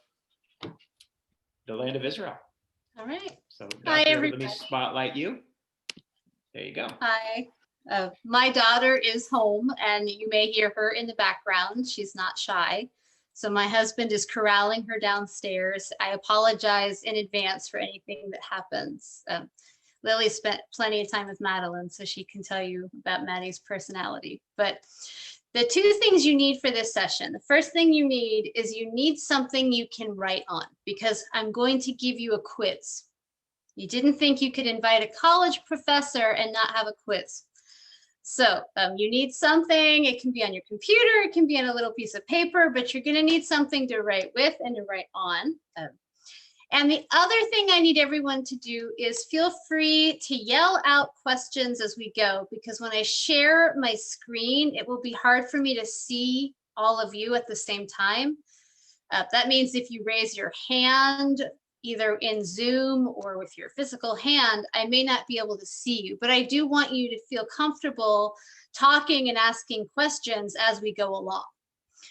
the land of Israel. All right. So Hi, Dr. everybody. Let me spotlight you. There you go. Hi. My daughter is home and you may hear her in the background. She's not shy. So my husband is corralling her downstairs. I apologize in advance for anything that happens. Lily spent plenty of time with Madeline, so she can tell you about Maddie's personality. But the 2 things you need for this session, the first thing you need is you need something you can write on, because I'm going to give you a quiz. You didn't think you could invite a college professor and not have a quiz. So you need something. It can be on your computer, it can be on a little piece of paper, but you're going to need something to write with and to write on. And the other thing I need everyone to do is feel free to yell out questions as we go, because when I share my screen, it will be hard for me to see all of you at the same time. That means if you raise your hand, either in Zoom or with your physical hand, I may not be able to see you, but I do want you to feel comfortable talking and asking questions as we go along.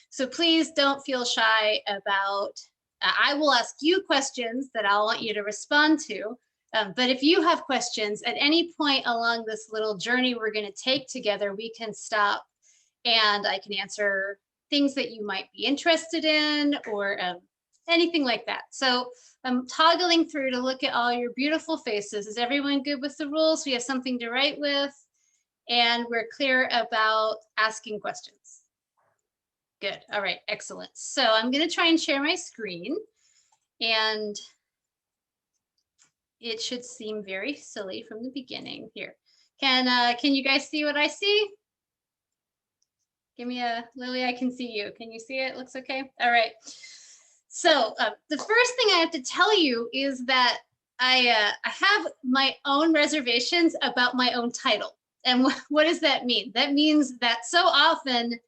So please don't feel shy about, I will ask you questions that I'll want you to respond to. But if you have questions at any point along this little journey we're going to take together, we can stop and I can answer things that you might be interested in or anything like that. So I'm toggling through to look at all your beautiful faces. Is everyone good with the rules? We have something to write with and we're clear about asking questions. Good. All right. Excellent. So I'm going to try and share my screen, and it should seem very silly from the beginning here. Can you guys see what I see? Give me a Lily. I can see you. Can you see it? Looks okay. All right. So the first thing I have to tell you is that I have my own reservations about my own title. And what does that mean? That means that so often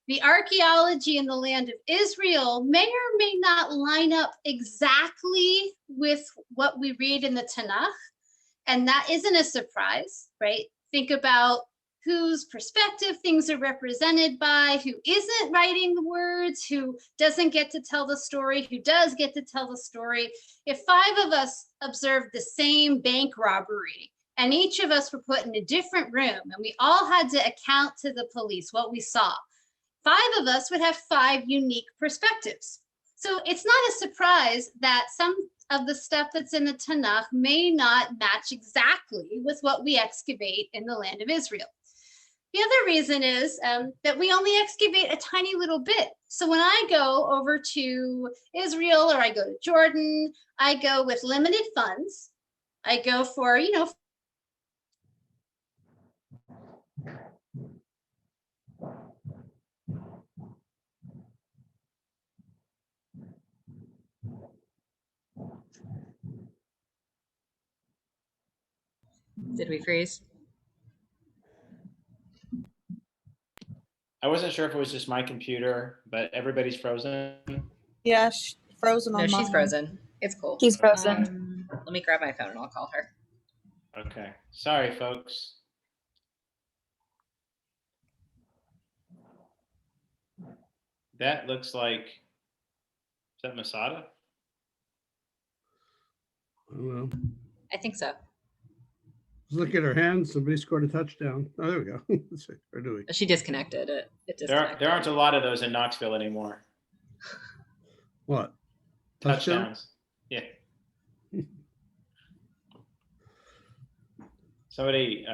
the archaeology in the land of Israel may or may not line up exactly with what we read in the Tanakh. And that isn't a surprise, right? Think about whose perspective things are represented by, who isn't writing the words, who doesn't get to tell the story, who does get to tell the story. If 5 of us observed the same bank robbery and each of us were put in a different room and we all had to account to the police what we saw, 5 of us would have 5 unique perspectives. So it's not a surprise that some of the stuff that's in the Tanakh may not match exactly with what we excavate in the land of Israel. The other reason is that we only excavate a tiny little bit. So when I go over to Israel or I go to Jordan, I go with limited funds. I go for, Did we freeze? I wasn't sure if it was just my computer, but everybody's frozen. Yeah, frozen on No, she's mine. frozen. It's cool. She's frozen. Let me grab my phone and I'll call her. Okay. Sorry, folks. That looks like, is that Masada? I don't know. I think so. Look at her hands. Somebody scored a touchdown. Oh, there we go. Let's see. Or do we? She disconnected it. There aren't a lot of those in Knoxville anymore. What? Touchdowns. Yeah. Somebody,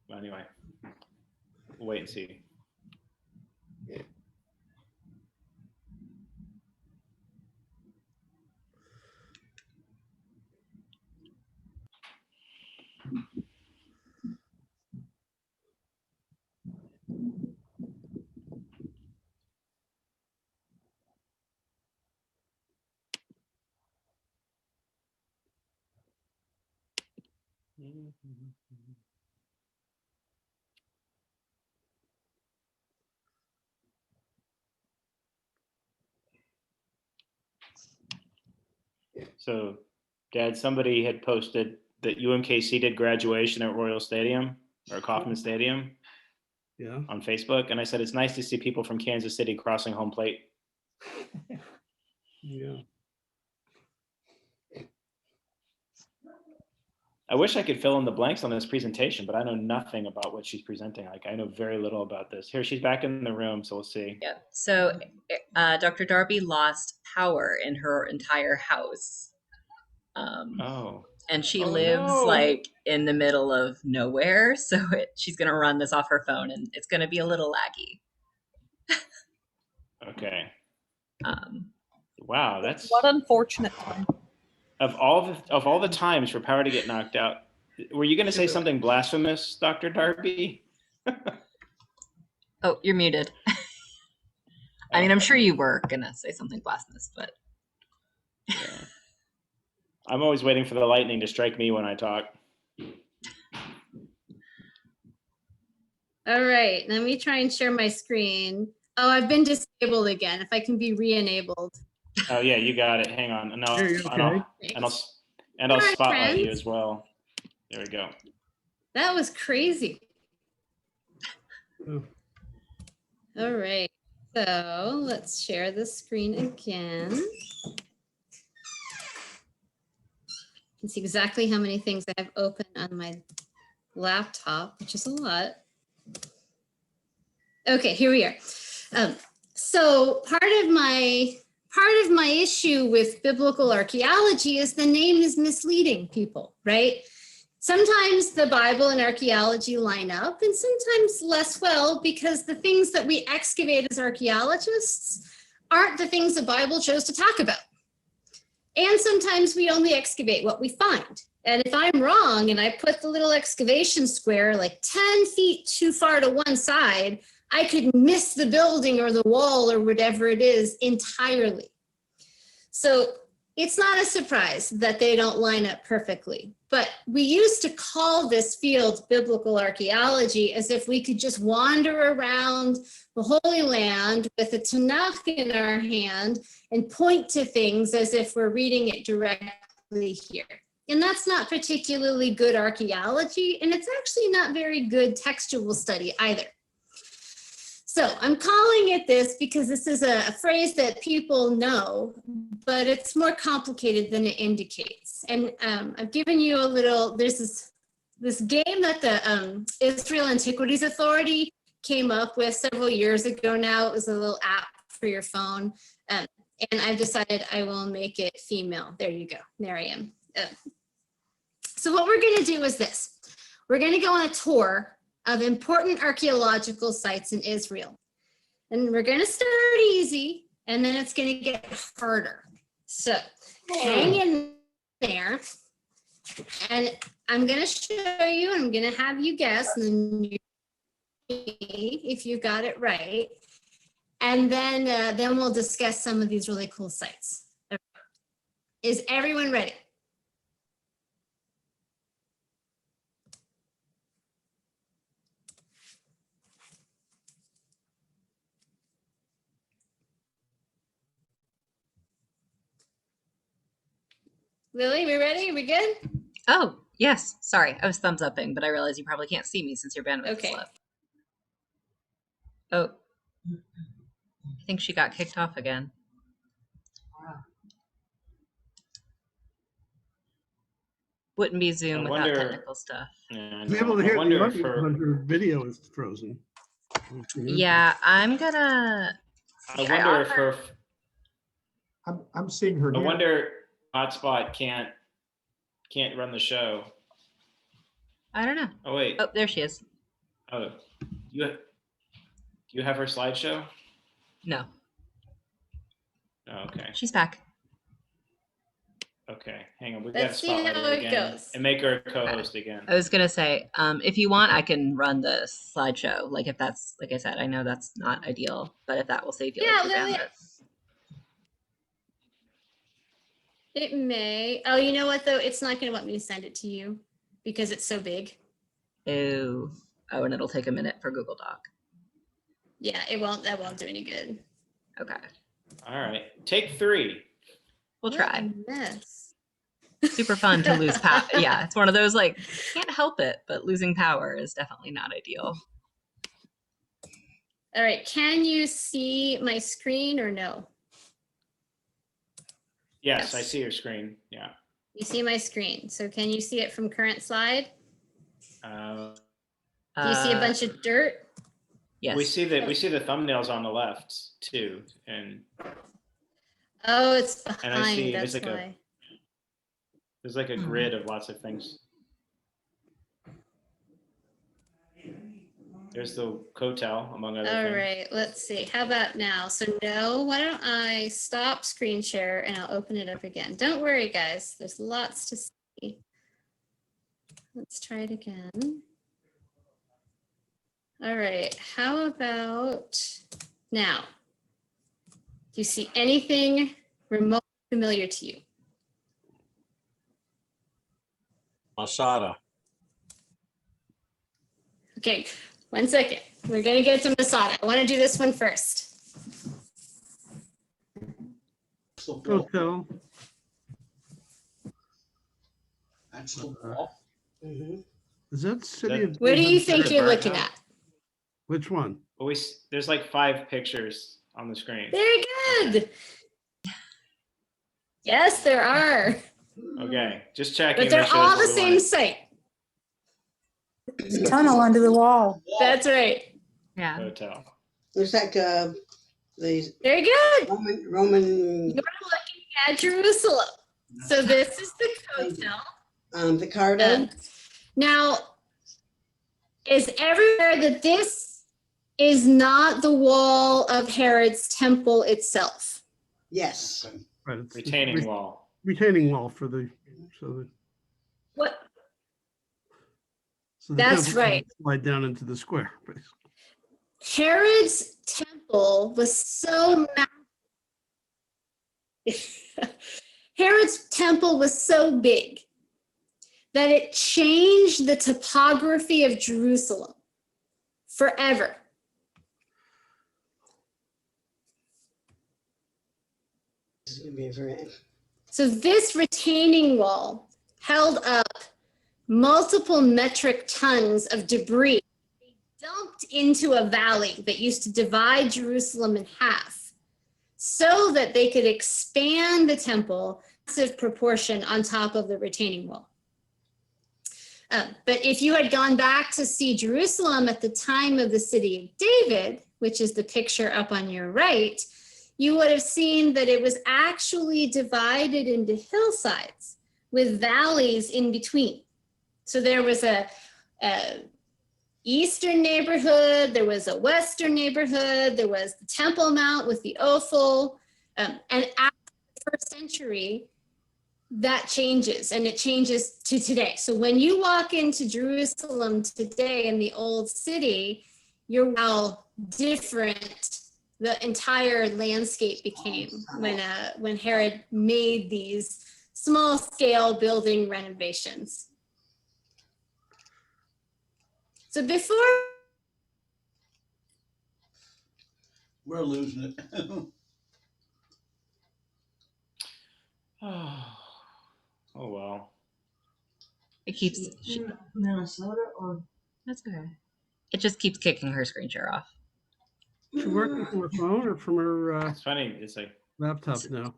anyway, we'll wait and see. So, Dad, somebody had posted that UMKC did graduation at Royal Stadium or Kauffman Stadium. Yeah. On Facebook, and I said it's nice to see people from Kansas City crossing home plate. Yeah. I wish I could fill in the blanks on this presentation, but I know nothing about what she's presenting. Like I know very little about this. Here, she's back in the room, so we'll see. Yeah. So Dr. Darby lost power in her entire house. And she lives like in the middle of nowhere. So she's going to run this off her phone and it's going to be a little laggy. Okay. Wow. That's what unfortunate time. Of all the times for power to get knocked out, were you going to say something blasphemous, Dr. Darby? Oh, you're muted. I mean, I'm sure you were going to say something blasphemous, but. Yeah. I'm always waiting for the lightning to strike me when I talk. All right, let me try and share my screen. Oh, I've been disabled again. If I can be re-enabled. Oh yeah, you got it. Hang on, and I'll Hi, spotlight friends. you as well. There we go. That was crazy. Oh. All right, so let's share the screen again. You can see exactly how many things I have open on my laptop, which is a lot. Okay, here we are. So part of my issue with biblical archaeology is the name is misleading people, right? Sometimes the Bible and archaeology line up, and sometimes less well, because the things that we excavate as archaeologists aren't the things the Bible chose to talk about. And sometimes we only excavate what we find. And if I'm wrong and I put the little excavation square like 10 feet too far to one side, I could miss the building or the wall or whatever it is entirely. So it's not a surprise that they don't line up perfectly. But we used to call this field biblical archaeology, as if we could just wander around the Holy Land with a Tanakh in our hand and point to things as if we're reading it directly here. And that's not particularly good archaeology, and it's actually not very good textual study either. So I'm calling it this because this is a phrase that people know, but it's more complicated than it indicates. And I've given you a little, there's this game that the Israel Antiquities Authority came up with several years ago now. It was a little app for your phone. And I've decided I will make it female. There you go, there I am. So what we're gonna do is this. We're gonna go on a tour of important archaeological sites in Israel. And we're gonna start easy, and then it's gonna get harder. So hang in there, and I'm gonna show you, and I'm gonna have you guess, and then you, if you got it right. And then we'll discuss some of these really cool sites. Is everyone ready? Lily, we ready? Are we good? Oh, yes. Sorry, I was thumbs upping, but I realize you probably can't see me since your bandwidth is low. Oh, I think she got kicked off again. Wouldn't be Zoom without technical stuff. Yeah, Be able to hear wonder the if audio when her video is frozen. Yeah, I'm gonna. I wonder if her. I'm seeing her. I wonder hotspot can't run the show. I don't know. Oh wait. Oh, there she is. Oh, do you have her slideshow? No. Oh, okay. She's back. Okay, hang on. We've Let's got to see spotlight how her it again goes. and make her a co-host again. I was gonna say, if you want, I can run the slideshow. Like if that's, like I said, I know that's not ideal, but if that will save you Yeah, like your Lily. bandwidth. It may. Oh, you know what though? It's not going to let me send it to you because it's so big. Oh, and it'll take a minute for Google Doc. Yeah, it won't. That won't do any good. Okay. All right, take 3. We'll try. Yes. Super fun to lose power. Yeah, it's one of those like can't help it, but losing power is definitely not ideal. All right. Can you see my screen or no? Yes, I see your screen. Yeah. You see my screen. So can you see it from current slide? Do you see a bunch of dirt? Yes. We see the thumbnails on the left too, and oh, it's behind. and I see that's there's like why. there's like a grid of lots of things. There's the hotel, among other things. All right, let's see. How about now? So no, why don't I stop screen share and I'll open it up again. Don't worry, guys. There's lots to see. Let's try it again. All right, how about now? Do you see anything remotely familiar to you? Masada. Okay, 1 second. We're gonna get to Masada. I wanna do this one first. Hotel. That's the wall. Is that city of? What do you think you're looking at? Which one? Well, there's like 5 pictures on the screen. Very good. Yes, there are. Okay, just checking. But they're make sure all that's the what we same wanted. site. There's a tunnel under the wall. That's right. Yeah. Hotel. There's like the Very good. Roman. You're looking at Jerusalem. So this is the hotel. The Cardo. Now, is everywhere that this is not the wall of Herod's temple itself? Yes. Right, it's Retaining wall. retaining wall for the, so What? the That's temple right. can slide down into the square, basically. Herod's temple was so Herod's temple was so big that it changed the topography of Jerusalem forever. This is gonna be a very. So this retaining wall held up multiple metric tons of debris dumped into a valley that used to divide Jerusalem in half so that they could expand the temple massive proportion on top of the retaining wall. But if you had gone back to see Jerusalem at the time of the city of David, which is the picture up on your right, you would have seen that it was actually divided into hillsides with valleys in between. So there was a eastern neighborhood, there was a western neighborhood, there was the Temple Mount with the Ophel, and after the first century, that changes, and it changes to today. So when you walk into Jerusalem today in the old city, you're how different the entire landscape became when Herod made these small-scale building renovations. So before We're losing it. Oh well. It keeps. Minnesota or? That's okay. It just keeps kicking her screen share off. Is she working from her phone or from her It's funny. It's like laptop now?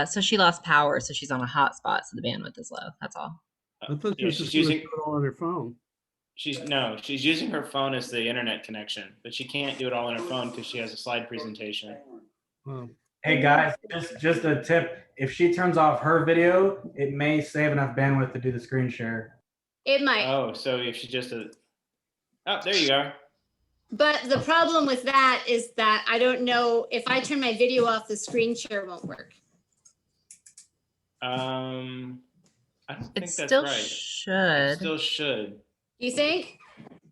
So she lost power, so she's on a hotspot, so the bandwidth is low. That's all. I thought she yeah, was she's just using using it all on her phone. she's using her phone as the internet connection, but she can't do it all on her phone because she has a slide presentation. Wow. Hey guys, just a tip. If she turns off her video, it may save enough bandwidth to do the screen share. it might. Oh, so if she just oh, there you go. But the problem with that is that I don't know if I turn my video off, the screen share won't work. I don't think that's still right. should. It still should. You think?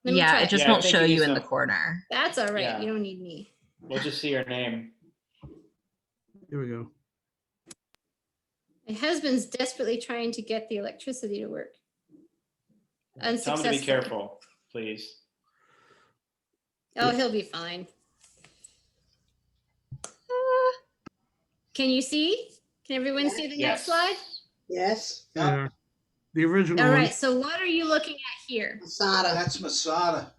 Let me Yeah, try it just Yeah, I won't think show you need you in the some- corner. That's all right. Yeah. You don't need me. We'll just see her name. Here we go. My husband's desperately trying to get the electricity to work. Tell him to be Unsuccessful. careful, please. Oh, he'll be fine. Can you see? Can everyone see the next Yes. slide? Yes. Yeah. The original All one. right, so what are you looking at here? Masada. That's Masada.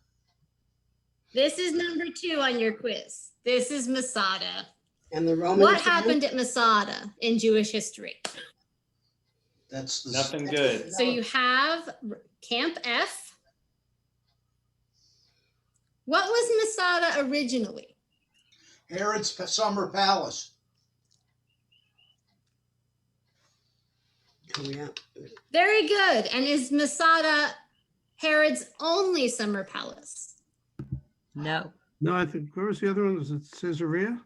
This is number 2 on your quiz. This is Masada. And the Roman. What happened at Masada in Jewish history? That's the, Nothing good. So you have Camp F. What was Masada originally? Herod's summer palace. Very good. And is Masada Herod's only summer palace? No. No, I think, where was the other one? Was it Caesarea?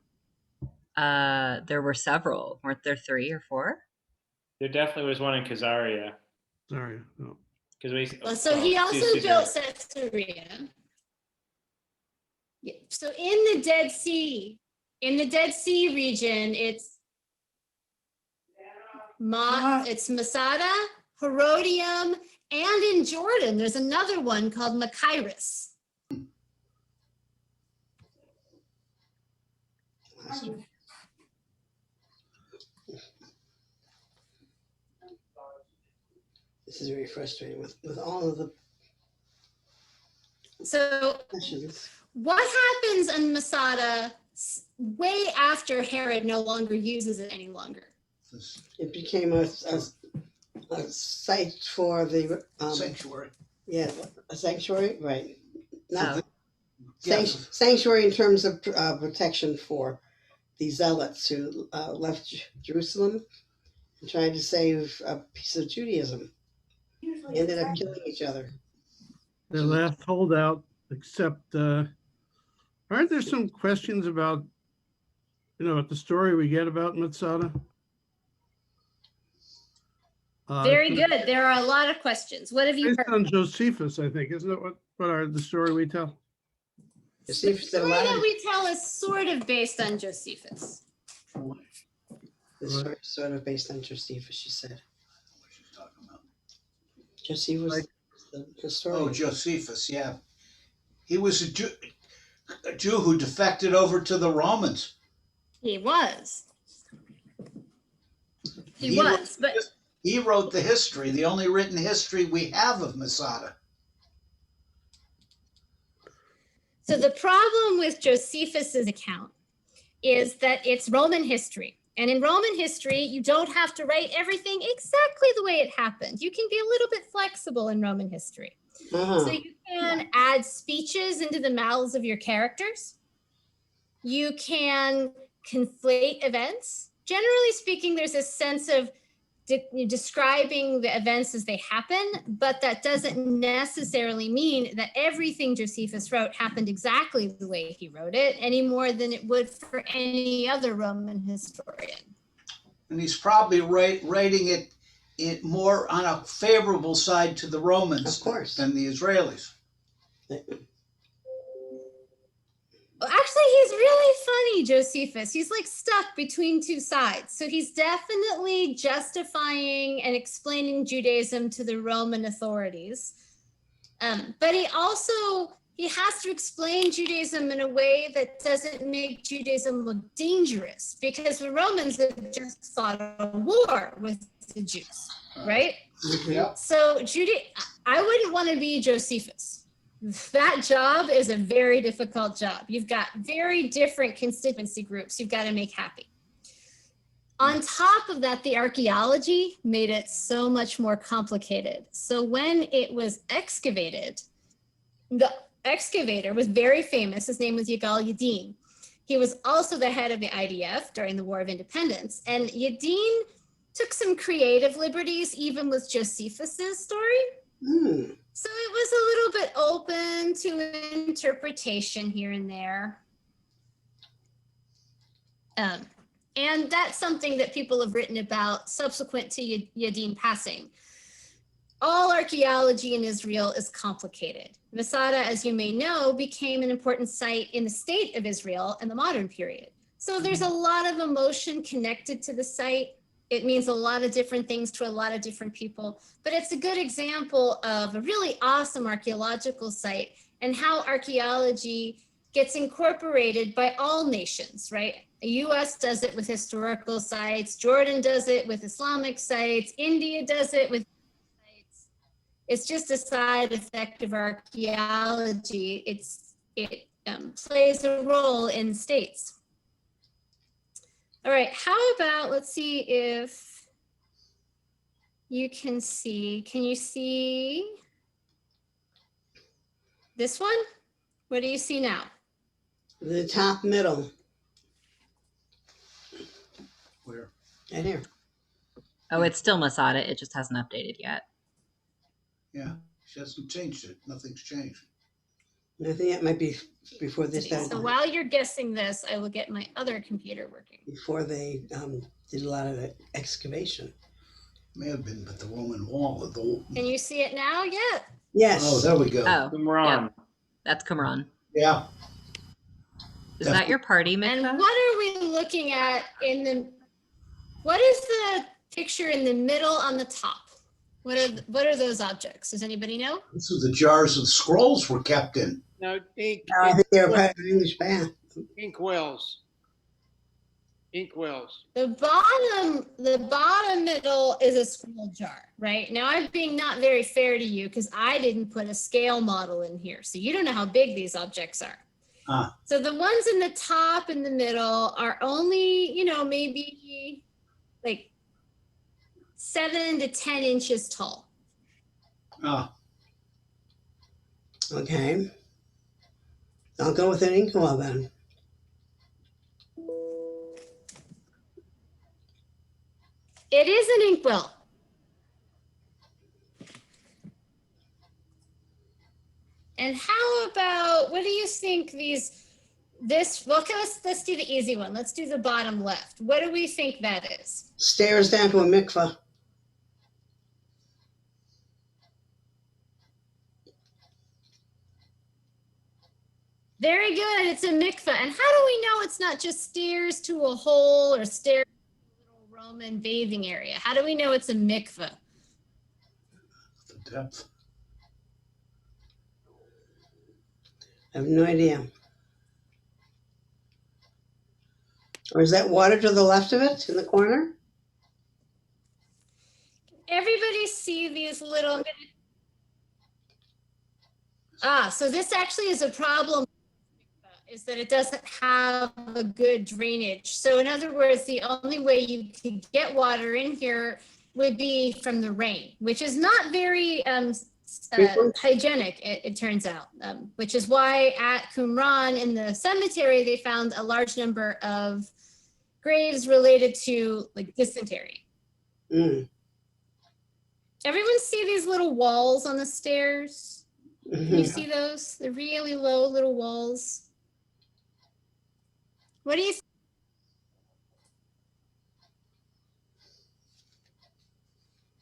There were several. Weren't there 3 or 4? There definitely was one in Caesarea. Sorry. No. Because we. Well, so he also built Caesarea. Yeah. So in the Dead Sea region, it's Masada, Herodium, and in Jordan, there's another one called Machaerus. This is very frustrating with all of the So questions. what happens in Masada way after Herod no longer uses it any longer? It became a site for the sanctuary. Yeah, a sanctuary, right? Not sanctuary in terms of protection for the zealots who left Jerusalem and tried to save a piece of Judaism. They ended up killing each other. The last holdout, except, aren't there some questions about, the story we get about Masada? Very good. There are a lot of questions. What have you Based heard? on Josephus, I think, isn't it what are the story we tell? The story that we tell is sort of based on Josephus. The story is sort of based on Josephus, she said. Josephus, the story. Oh, Josephus, yeah. He was a Jew who defected over to the Romans. He was. He was, but he wrote the history, the only written history we have of Masada. So the problem with Josephus's account is that it's Roman history. And in Roman history, you don't have to write everything exactly the way it happened. You can be a little bit flexible in Roman history. So you can add speeches into the mouths of your characters. You can conflate events. Generally speaking, there's a sense of describing the events as they happen, but that doesn't necessarily mean that everything Josephus wrote happened exactly the way he wrote it, any more than it would for any other Roman historian. And he's probably writing it more on a favorable side to the Romans, of course, than the Israelis. Well, actually, he's really funny, Josephus. He's like stuck between two sides. So he's definitely justifying and explaining Judaism to the Roman authorities. But he has to explain Judaism in a way that doesn't make Judaism look dangerous, because the Romans have just fought a war with the Jews, right? Yep. So I wouldn't want to be Josephus. That job is a very difficult job. You've got very different constituency groups you've got to make happy. On top of that, the archaeology made it so much more complicated. So when it was excavated, the excavator was very famous. His name was Yigal Yadin. He was also the head of the IDF during the War of Independence. And Yadin took some creative liberties, even with Josephus's story. So it was a little bit open to interpretation here and there. And that's something that people have written about subsequent to Yadin passing. All archaeology in Israel is complicated. Masada, as you may know, became an important site in the state of Israel in the modern period. So there's a lot of emotion connected to the site. It means a lot of different things to a lot of different people, but it's a good example of a really awesome archaeological site and how archaeology gets incorporated by all nations, right? The US does it with historical sites, Jordan does it with Islamic sites, India does it with sites. It's just a side effect of archaeology. It plays a role in states. All right, how about, let's see if you can you see this one? What do you see now? The top middle. Where? Right here. Oh, it's still Masada. It just hasn't updated yet. Yeah, she hasn't changed it. Nothing's changed. I think that might be before they started. So while you're guessing this, I will get my other computer working. Before they did a lot of the excavation. May have been, but the Roman wall. Can you see it now yet? Yes. Oh, there we go. Oh, Qumran. yep. That's Qumran. Yeah. Is that your party, Mikva? And what are we looking at what is the picture in the middle on the top? What are those objects? Does anybody know? This is the jars of scrolls were kept in. No, ink. I think they were part of the English bath. Ink wells. Ink wells. The bottom middle is a scroll jar, right? Now I'm being not very fair to you because I didn't put a scale model in here. So you don't know how big these objects are. So the ones in the top and the middle are only, maybe like 7 to 10 inches tall. Okay. I'll go with an inkwell then. It is an inkwell. And how about, what do you think well, okay, let's do the easy one. Let's do the bottom left. What do we think that is? Stairs down to a mikvah. Very good. It's a mikveh. And how do we know it's not just stairs to a hole or stairs to a little Roman bathing area? How do we know it's a mikveh? The depth. I have no idea. Or is that water to the left of it in the corner? Everybody see these little, so this actually is a problem, is that it doesn't have a good drainage. So in other words, the only way you could get water in here would be from the rain, which is not very hygienic, it turns out, which is why at Qumran in the cemetery, they found a large number of graves related to like dysentery. Mm. Everyone see these little walls on the stairs? Can you see those? They're really low little walls. What do you think?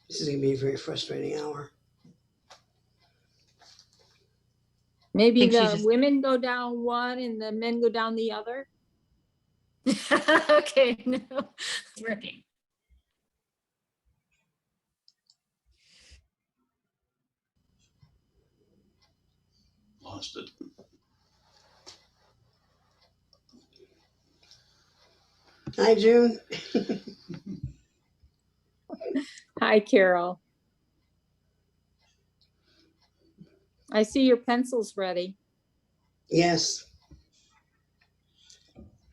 This is going to be a very frustrating hour. Maybe the women go down one and the men go down the other. Okay, no, it's working. Lost it. Hi, June. Hi, Carol. I see your pencils ready. Yes.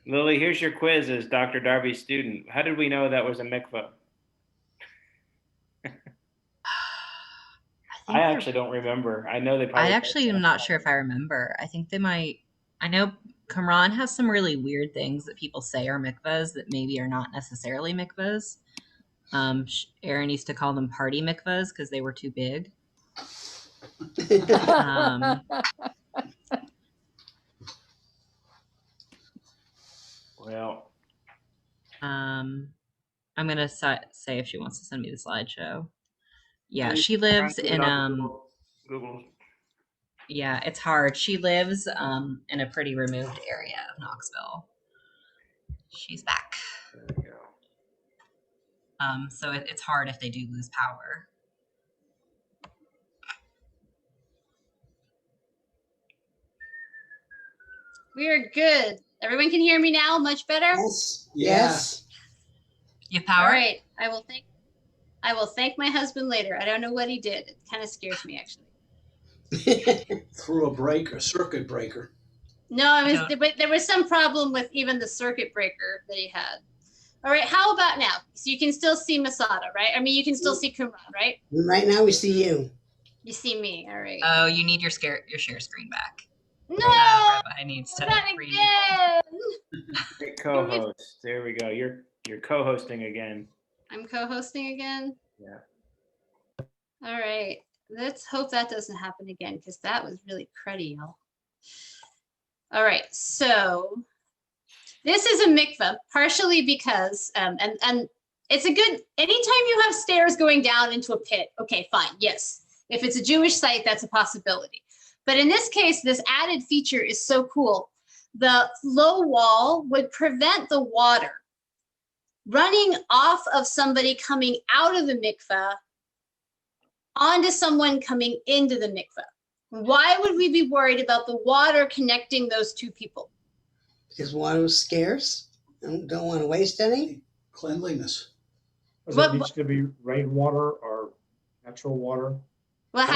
Lily, here's your quiz as Dr. Darby's student. How did we know that was a mikveh? I actually don't remember. I know they probably. I actually am not sure if I remember. I think they might. I know Qumran has some really weird things that people say are mikvahs that maybe are not necessarily mikvahs. Aaron used to call them party mikvahs because they were too big. Well, I'm gonna say if she wants to send me the slideshow. Yeah, she lives in Google. Yeah, it's hard. She lives in a pretty removed area of Knoxville. She's back. There we go. So it's hard if they do lose power. We are good. Everyone can hear me now much better? Yes. Yes. You have power? All right. I will thank my husband later. I don't know what he did. It kind of scares me, actually. Through a circuit breaker. No, there was some problem with even the circuit breaker that he had. All right, how about now? So you can still see Masada, right? I mean, you can still see Qumran, right? Right now we see you. You see me, all right. Oh, you need your share screen back. No! I needs to not again! Great co-host. There we go. You're co-hosting again. I'm co-hosting again? Yeah. All right. Let's hope that doesn't happen again, because that was really cruddy, y'all. All right, so this is a mikveh, partially because, and it's a good, anytime you have stairs going down into a pit, okay, fine, yes. If it's a Jewish site, that's a possibility. But in this case, this added feature is so cool. The low wall would prevent the water running off of somebody coming out of the mikveh onto someone coming into the mikveh. Why would we be worried about the water connecting those two people? Because water was scarce. Don't want to waste any. Cleanliness. It needs to be rainwater or natural water. Well,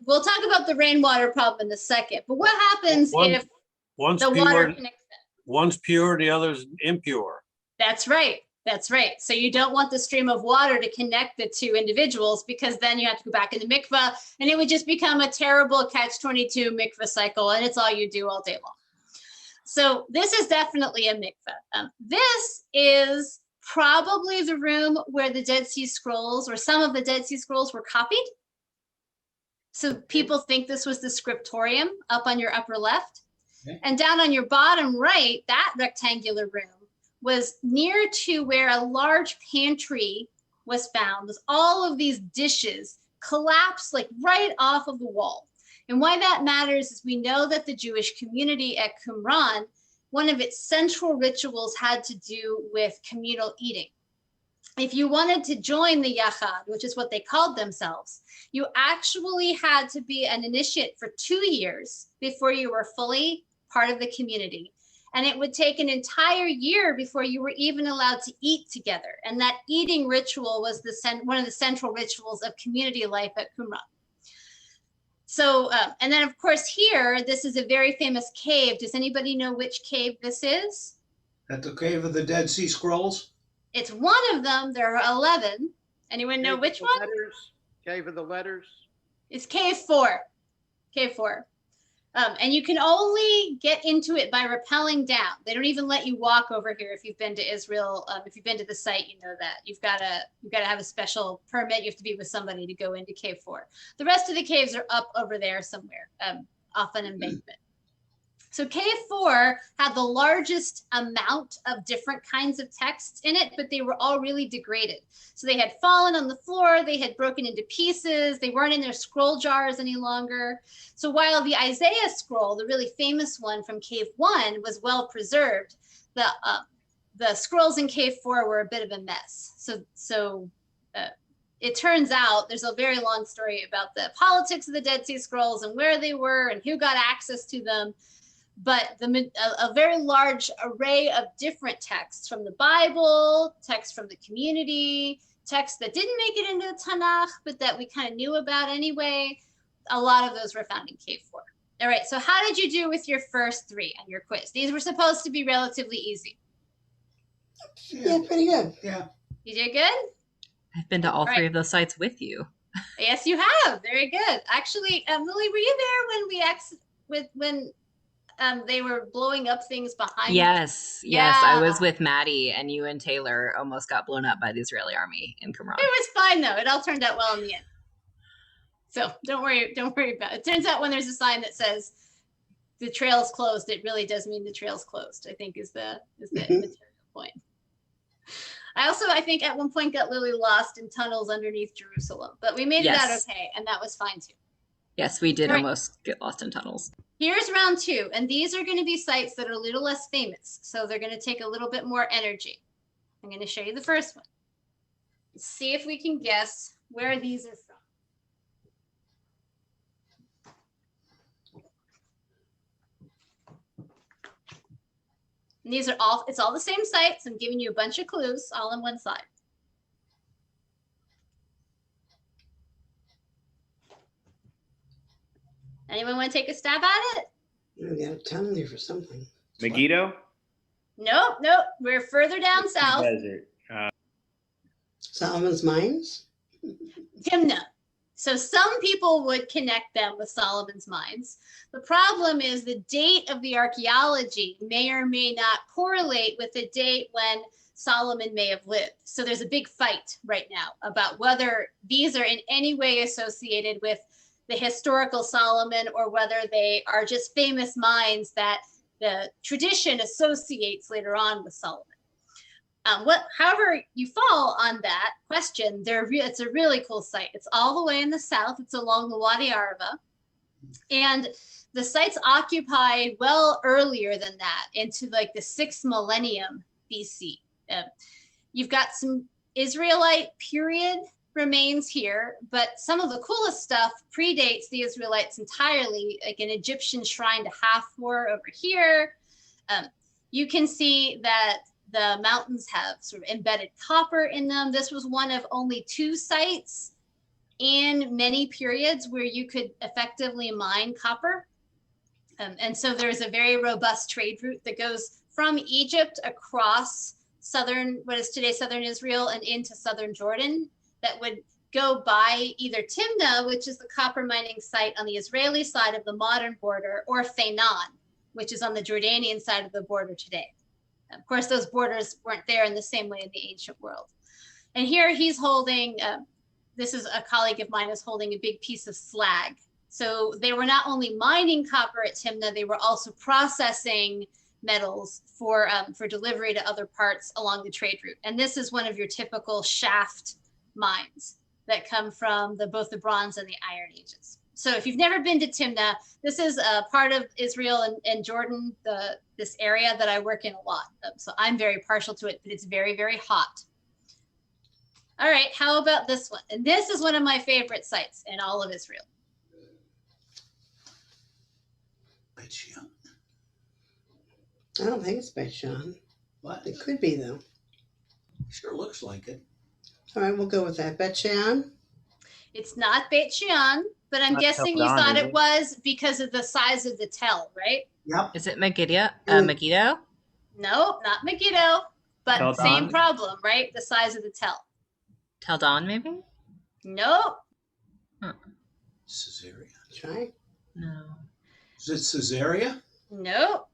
we'll talk about the rainwater problem in a second. But what happens if the water connects them? One's pure, the other's impure. That's right. That's right. So you don't want the stream of water to connect the two individuals, because then you have to go back in the mikveh and it would just become a terrible catch-22 mikveh cycle, and it's all you do all day long. So this is definitely a mikveh. This is probably the room where the Dead Sea Scrolls, or some of the Dead Sea Scrolls, were copied. So people think this was the scriptorium up on your upper left. Okay. And down on your bottom right, that rectangular room was near to where a large pantry was found, with all of these dishes collapsed like right off of the wall. And why that matters is we know that the Jewish community at Qumran, one of its central rituals had to do with communal eating. If you wanted to join the Yachad, which is what they called themselves, you actually had to be an initiate for 2 years before you were fully part of the community. And it would take an entire year before you were even allowed to eat together. And that eating ritual was one of the central rituals of community life at Qumran. So, and then of course here, this is a very famous cave. Does anybody know which cave this is? At the Cave of the Dead Sea Scrolls? It's one of them. There are 11. Anyone know which one? Cave of the Letters. It's cave 4. Cave 4. And you can only get into it by rappelling down. They don't even let you walk over here if you've been to Israel. If you've been to the site, you know that. You've got to have a special permit. You have to be with somebody to go into cave 4. The rest of the caves are up over there somewhere, off an embankment. So cave 4 had the largest amount of different kinds of texts in it, but they were all really degraded. So they had fallen on the floor, they had broken into pieces, they weren't in their scroll jars any longer. So while the Isaiah scroll, the really famous one from cave 1, was well preserved, the scrolls in cave 4 were a bit of a mess. So it turns out there's a very long story about the politics of the Dead Sea Scrolls and where they were and who got access to them. But a very large array of different texts from the Bible, texts from the community, texts that didn't make it into the Tanakh, but that we kind of knew about anyway. A lot of those were found in cave 4. All right, so how did you do with your first 3 on your quiz? These were supposed to be relatively easy. Yeah, pretty good. Yeah. You did good? I've been to all 3 of those sites with you. Yes, you have. Very good. Actually, Lily, were you there when they were blowing up things behind? Yes, Yeah. I was with Maddie, and you and Taylor almost got blown up by the Israeli army in Qumran. It was fine though. It all turned out well in the end. So don't worry about it. It turns out when there's a sign that says the trail's closed, it really does mean the trail's closed, I think is the material point. I think at one point got Lily lost in tunnels underneath Jerusalem, but we made it out okay, and that was fine too. Yes, we did All right. almost get lost in tunnels. Here's round 2, and these are going to be sites that are a little less famous, so they're going to take a little bit more energy. I'm going to show you the first one. Let's see if we can guess where these are from. And these are it's all the same sites. I'm giving you a bunch of clues all on one side. Anyone want to take a stab at it? We got a ton there for something. Megiddo? Nope. We're further down south. Desert. Solomon's Mines? Timnah. So some people would connect them with Solomon's Mines. The problem is the date of the archaeology may or may not correlate with the date when Solomon may have lived. So there's a big fight right now about whether these are in any way associated with the historical Solomon or whether they are just famous mines that the tradition associates later on with Solomon. However you fall on that question, it's a really cool site. It's all the way in the south. It's along the Wadi Arava. And the site's occupied well earlier than that, into like the 6th millennium BC. You've got some Israelite period remains here, but some of the coolest stuff predates the Israelites entirely, like an Egyptian shrine to Hathor over here. You can see that the mountains have sort of embedded copper in them. This was one of only 2 sites in many periods where you could effectively mine copper. And so there's a very robust trade route that goes from Egypt across what is today southern Israel and into southern Jordan that would go by either Timnah, which is the copper mining site on the Israeli side of the modern border, or Feinan, which is on the Jordanian side of the border today. Of course, those borders weren't there in the same way in the ancient world. And here he's holding this is a colleague of mine is holding a big piece of slag. So they were not only mining copper at Timna, they were also processing metals for delivery to other parts along the trade route. And this is one of your typical shaft mines that come from both the Bronze and the Iron Ages. So if you've never been to Timna, this is a part of Israel and Jordan, this area that I work in a lot. So I'm very partial to it, but it's very, very hot. All right, how about this one? And this is one of my favorite sites in all of Israel. I don't think it's Beit Shean. What? It could be though. Sure looks like it. All right, we'll go with that. Beit Shean. It's not Beit Shean, but I'm Not guessing you Tel Dan, thought is it it? was because of the size of the tell, right? Yep. Is it Megiddo? Megiddo? No, not Megiddo, but Tel same Dan? problem, right? The size of the tell. Tel Dan, maybe? Nope. Caesarea. Try. No. Is it Caesarea? Nope.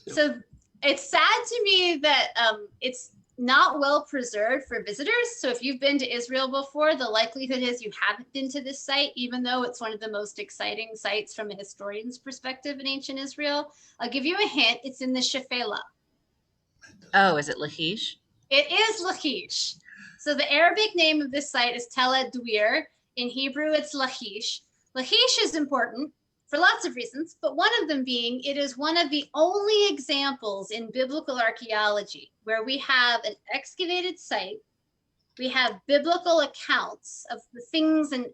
So it's sad to me that it's not well preserved for visitors. So if you've been to Israel before, the likelihood is you haven't been to this site, even though it's one of the most exciting sites from a historian's perspective in ancient Israel. I'll give you a hint. It's in the Shephelah. Oh, is it Lachish? It is Lachish. So the Arabic name of this site is Tel Adwir. In Hebrew, it's Lachish. Lachish is important for lots of reasons, but one of them being it is one of the only examples in biblical archaeology where we have an excavated site, we have biblical accounts of the things and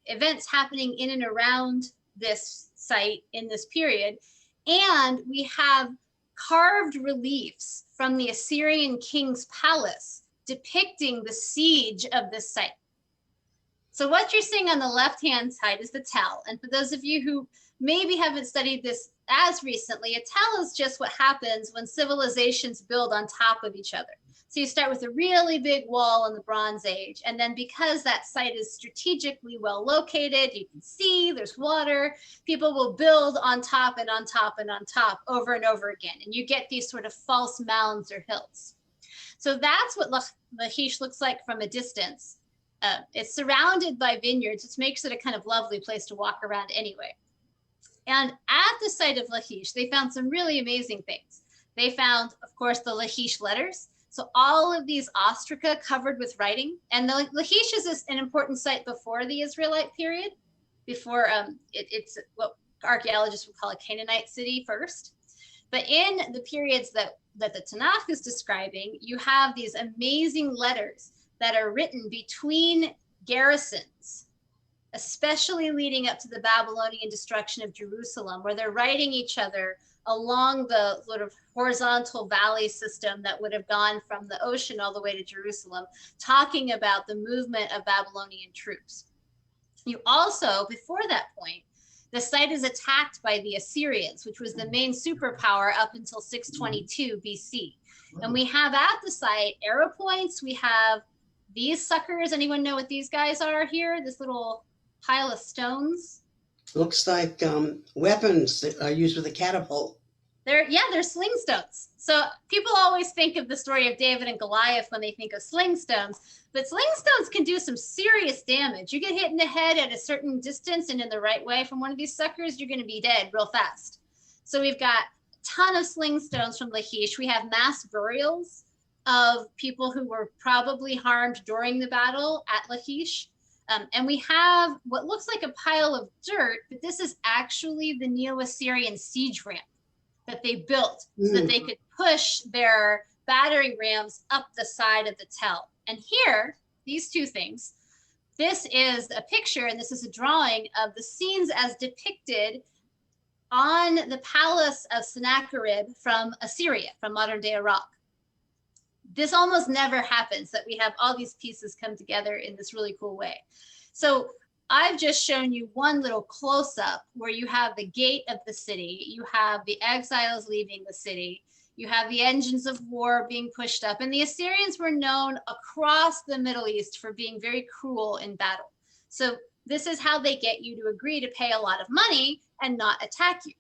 events happening in and around this site in this period, and we have carved reliefs from the Assyrian king's palace depicting the siege of this site. So what you're seeing on the left-hand side is the tell. And for those of you who maybe haven't studied this as recently, a tell is just what happens when civilizations build on top of each other. So you start with a really big wall in the Bronze Age. And then because that site is strategically well located, you can see there's water, people will build on top and on top and on top over and over again. And you get these sort of false mounds or hills. So that's what Lachish looks like from a distance. It's surrounded by vineyards, which makes it a kind of lovely place to walk around anyway. And at the site of Lachish, they found some really amazing things. They found, of course, the Lachish letters. So all of these ostraca covered with writing. And the Lachish is an important site before the Israelite period, before it's what archaeologists would call a Canaanite city first. But in the periods that the Tanakh is describing, you have these amazing letters that are written between garrisons, especially leading up to the Babylonian destruction of Jerusalem, where they're writing each other along the sort of horizontal valley system that would have gone from the ocean all the way to Jerusalem, talking about the movement of Babylonian troops. You also, before that point, the site is attacked by the Assyrians, which was the main superpower up until 622 BC. And we have at the site arrow points, we have these suckers. Anyone know what these guys are here? This little pile of stones. Looks like weapons that are used with a catapult. They're sling stones. So people always think of the story of David and Goliath when they think of sling stones, but sling stones can do some serious damage. You get hit in the head at a certain distance and in the right way from one of these suckers, you're going to be dead real fast. So we've got a ton of sling stones from Lachish. We have mass burials of people who were probably harmed during the battle at Lachish. And we have what looks like a pile of dirt, but this is actually the Neo-Assyrian siege ramp that they built so that they could push their battering rams up the side of the tell. And here, these two things, this is a picture and this is a drawing of the scenes as depicted on the palace of Sennacherib from Assyria, from modern day Iraq. This almost never happens, that we have all these pieces come together in this really cool way. So I've just shown you one little close-up where you have the gate of the city, you have the exiles leaving the city, you have the engines of war being pushed up, and the Assyrians were known across the Middle East for being very cruel in battle. So this is how they get you to agree to pay a lot of money and not attack you,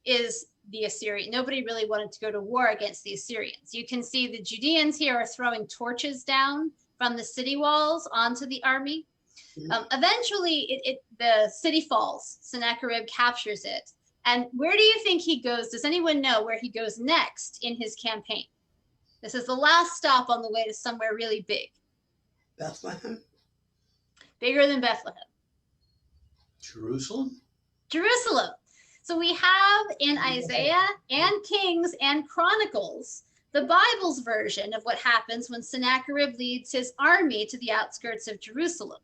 is the Assyrian. Nobody really wanted to go to war against the Assyrians. You can see the Judeans here are throwing torches down from the city walls onto the army. Eventually, the city falls. Sennacherib captures it. And where do you think he goes? Does anyone know where he goes next in his campaign? This is the last stop on the way to somewhere really big. Bethlehem. Bigger than Bethlehem. Jerusalem? Jerusalem. So we have in Isaiah and Kings and Chronicles, the Bible's version of what happens when Sennacherib leads his army to the outskirts of Jerusalem.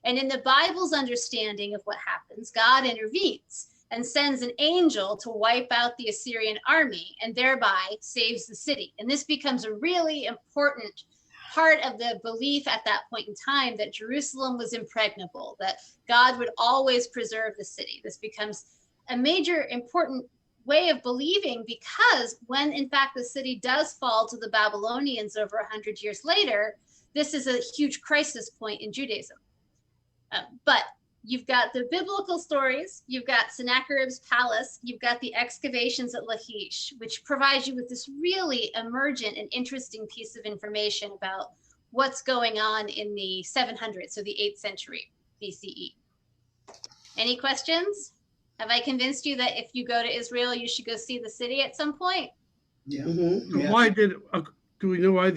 And in the Bible's understanding of what happens, God intervenes and sends an angel to wipe out the Assyrian army and thereby saves the city. And this becomes a really important part of the belief at that point in time that Jerusalem was impregnable, that God would always preserve the city. This becomes a major important way of believing, because when in fact the city does fall to the Babylonians over 100 years later, this is a huge crisis point in Judaism. But you've got the biblical stories, you've got Sennacherib's palace, you've got the excavations at Lachish, which provide you with this really emergent and interesting piece of information about what's going on in the 700s, so the 8th century BCE. Any questions? Have I convinced you that if you go to Israel, you should go see the city at some point? Yeah. So why do we know why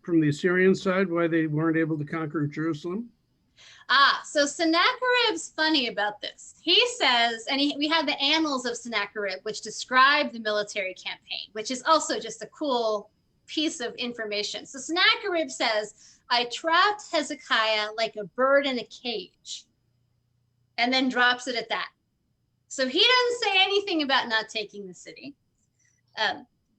from the Assyrian side, why they weren't able to conquer Jerusalem? So Sennacherib's funny about this. He says, and we have the annals of Sennacherib, which describe the military campaign, which is also just a cool piece of information. So Sennacherib says, I trapped Hezekiah like a bird in a cage, and then drops it at that. So he doesn't say anything about not taking the city.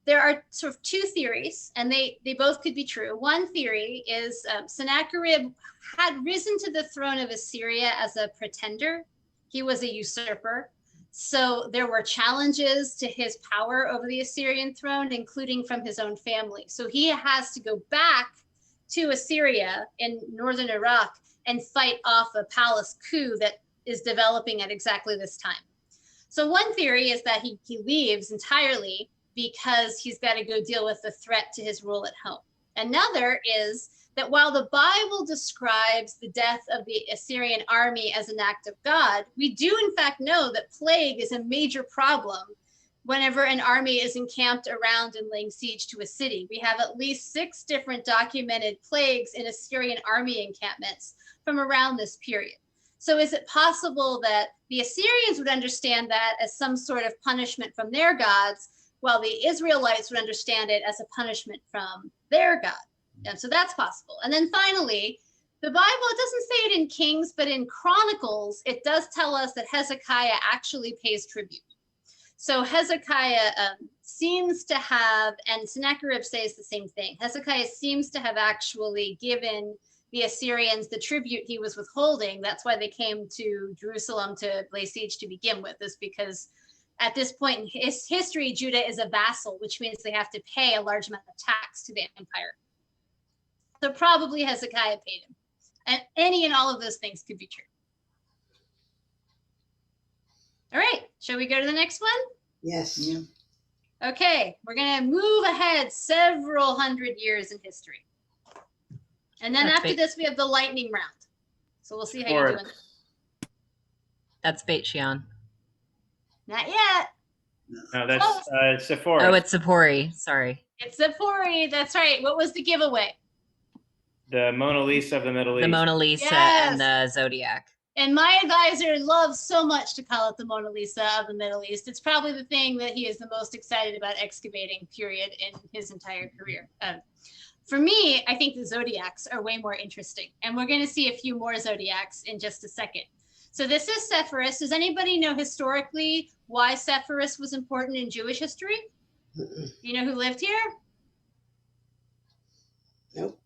There are sort of two theories, and they both could be true. One theory is Sennacherib had risen to the throne of Assyria as a pretender. He was a usurper. So there were challenges to his power over the Assyrian throne, including from his own family. So he has to go back to Assyria in northern Iraq and fight off a palace coup that is developing at exactly this time. So one theory is that he leaves entirely because he's got to go deal with the threat to his rule at home. Another is that while the Bible describes the death of the Assyrian army as an act of God, we do in fact know that plague is a major problem whenever an army is encamped around and laying siege to a city. We have at least 6 different documented plagues in Assyrian army encampments from around this period. So is it possible that the Assyrians would understand that as some sort of punishment from their gods, while the Israelites would understand it as a punishment from their God? And so that's possible. And then finally, the Bible, it doesn't say it in Kings, but in Chronicles, it does tell us that Hezekiah actually pays tribute. So Hezekiah seems to have, and Sennacherib says the same thing, Hezekiah seems to have actually given the Assyrians the tribute he was withholding. That's why they came to Jerusalem to lay siege to begin with, is because at this point in history, Judah is a vassal, which means they have to pay a large amount of tax to the empire. So probably Hezekiah paid him. And any and all of those things could be true. All right, shall we go to the next one? Yes. Yeah. Okay, we're gonna move ahead several hundred years in history. And then after this, we have the lightning round. So we'll see how you're doing. That's Beit Shean. Not yet. No, that's Sephora. Oh, it's Sapori. Sorry. It's Sapori. That's right. What was the giveaway? The Mona Lisa of the Middle East. The Mona Lisa and the Zodiac. And my advisor loves so much to call it the Mona Lisa of the Middle East. It's probably the thing that he is the most excited about excavating, period, in his entire career. For me, I think the Zodiacs are way more interesting. And we're going to see a few more Zodiacs in just a second. So this is Sepphoris. Does anybody know historically why Sepphoris was important in Jewish history? Do you know who lived here? Nope.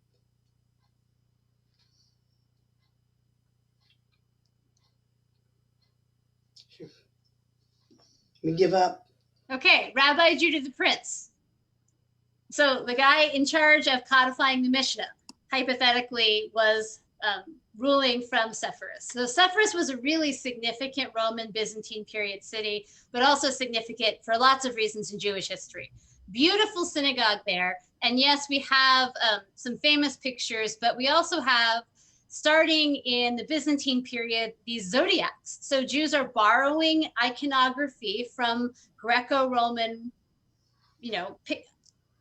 We give up. Okay, Rabbi Judah the Prince. So the guy in charge of codifying the Mishnah, hypothetically, was ruling from Sepphoris. So Sepphoris was a really significant Roman Byzantine period city, but also significant for lots of reasons in Jewish history. Beautiful synagogue there. And yes, we have some famous pictures, but we also have, starting in the Byzantine period, these zodiacs. So Jews are borrowing iconography from Greco-Roman,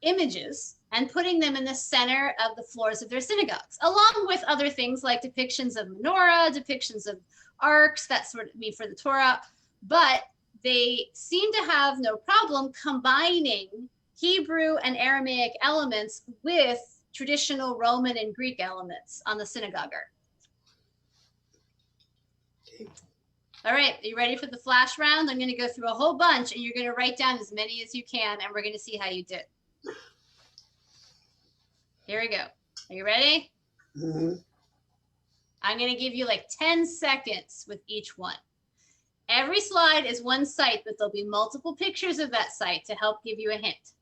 images and putting them in the center of the floors of their synagogues, along with other things like depictions of menorah, depictions of arcs, that sort of for the Torah. But they seem to have no problem combining Hebrew and Aramaic elements with traditional Roman and Greek elements on the synagogue art. All right, are you ready for the flash round? I'm going to go through a whole bunch and you're going to write down as many as you can, and we're going to see how you did. Here we go. Are you ready? Mm-hmm. I'm going to give you like 10 seconds with each one. Every slide is one site, but there'll be multiple pictures of that site to help give you a hint.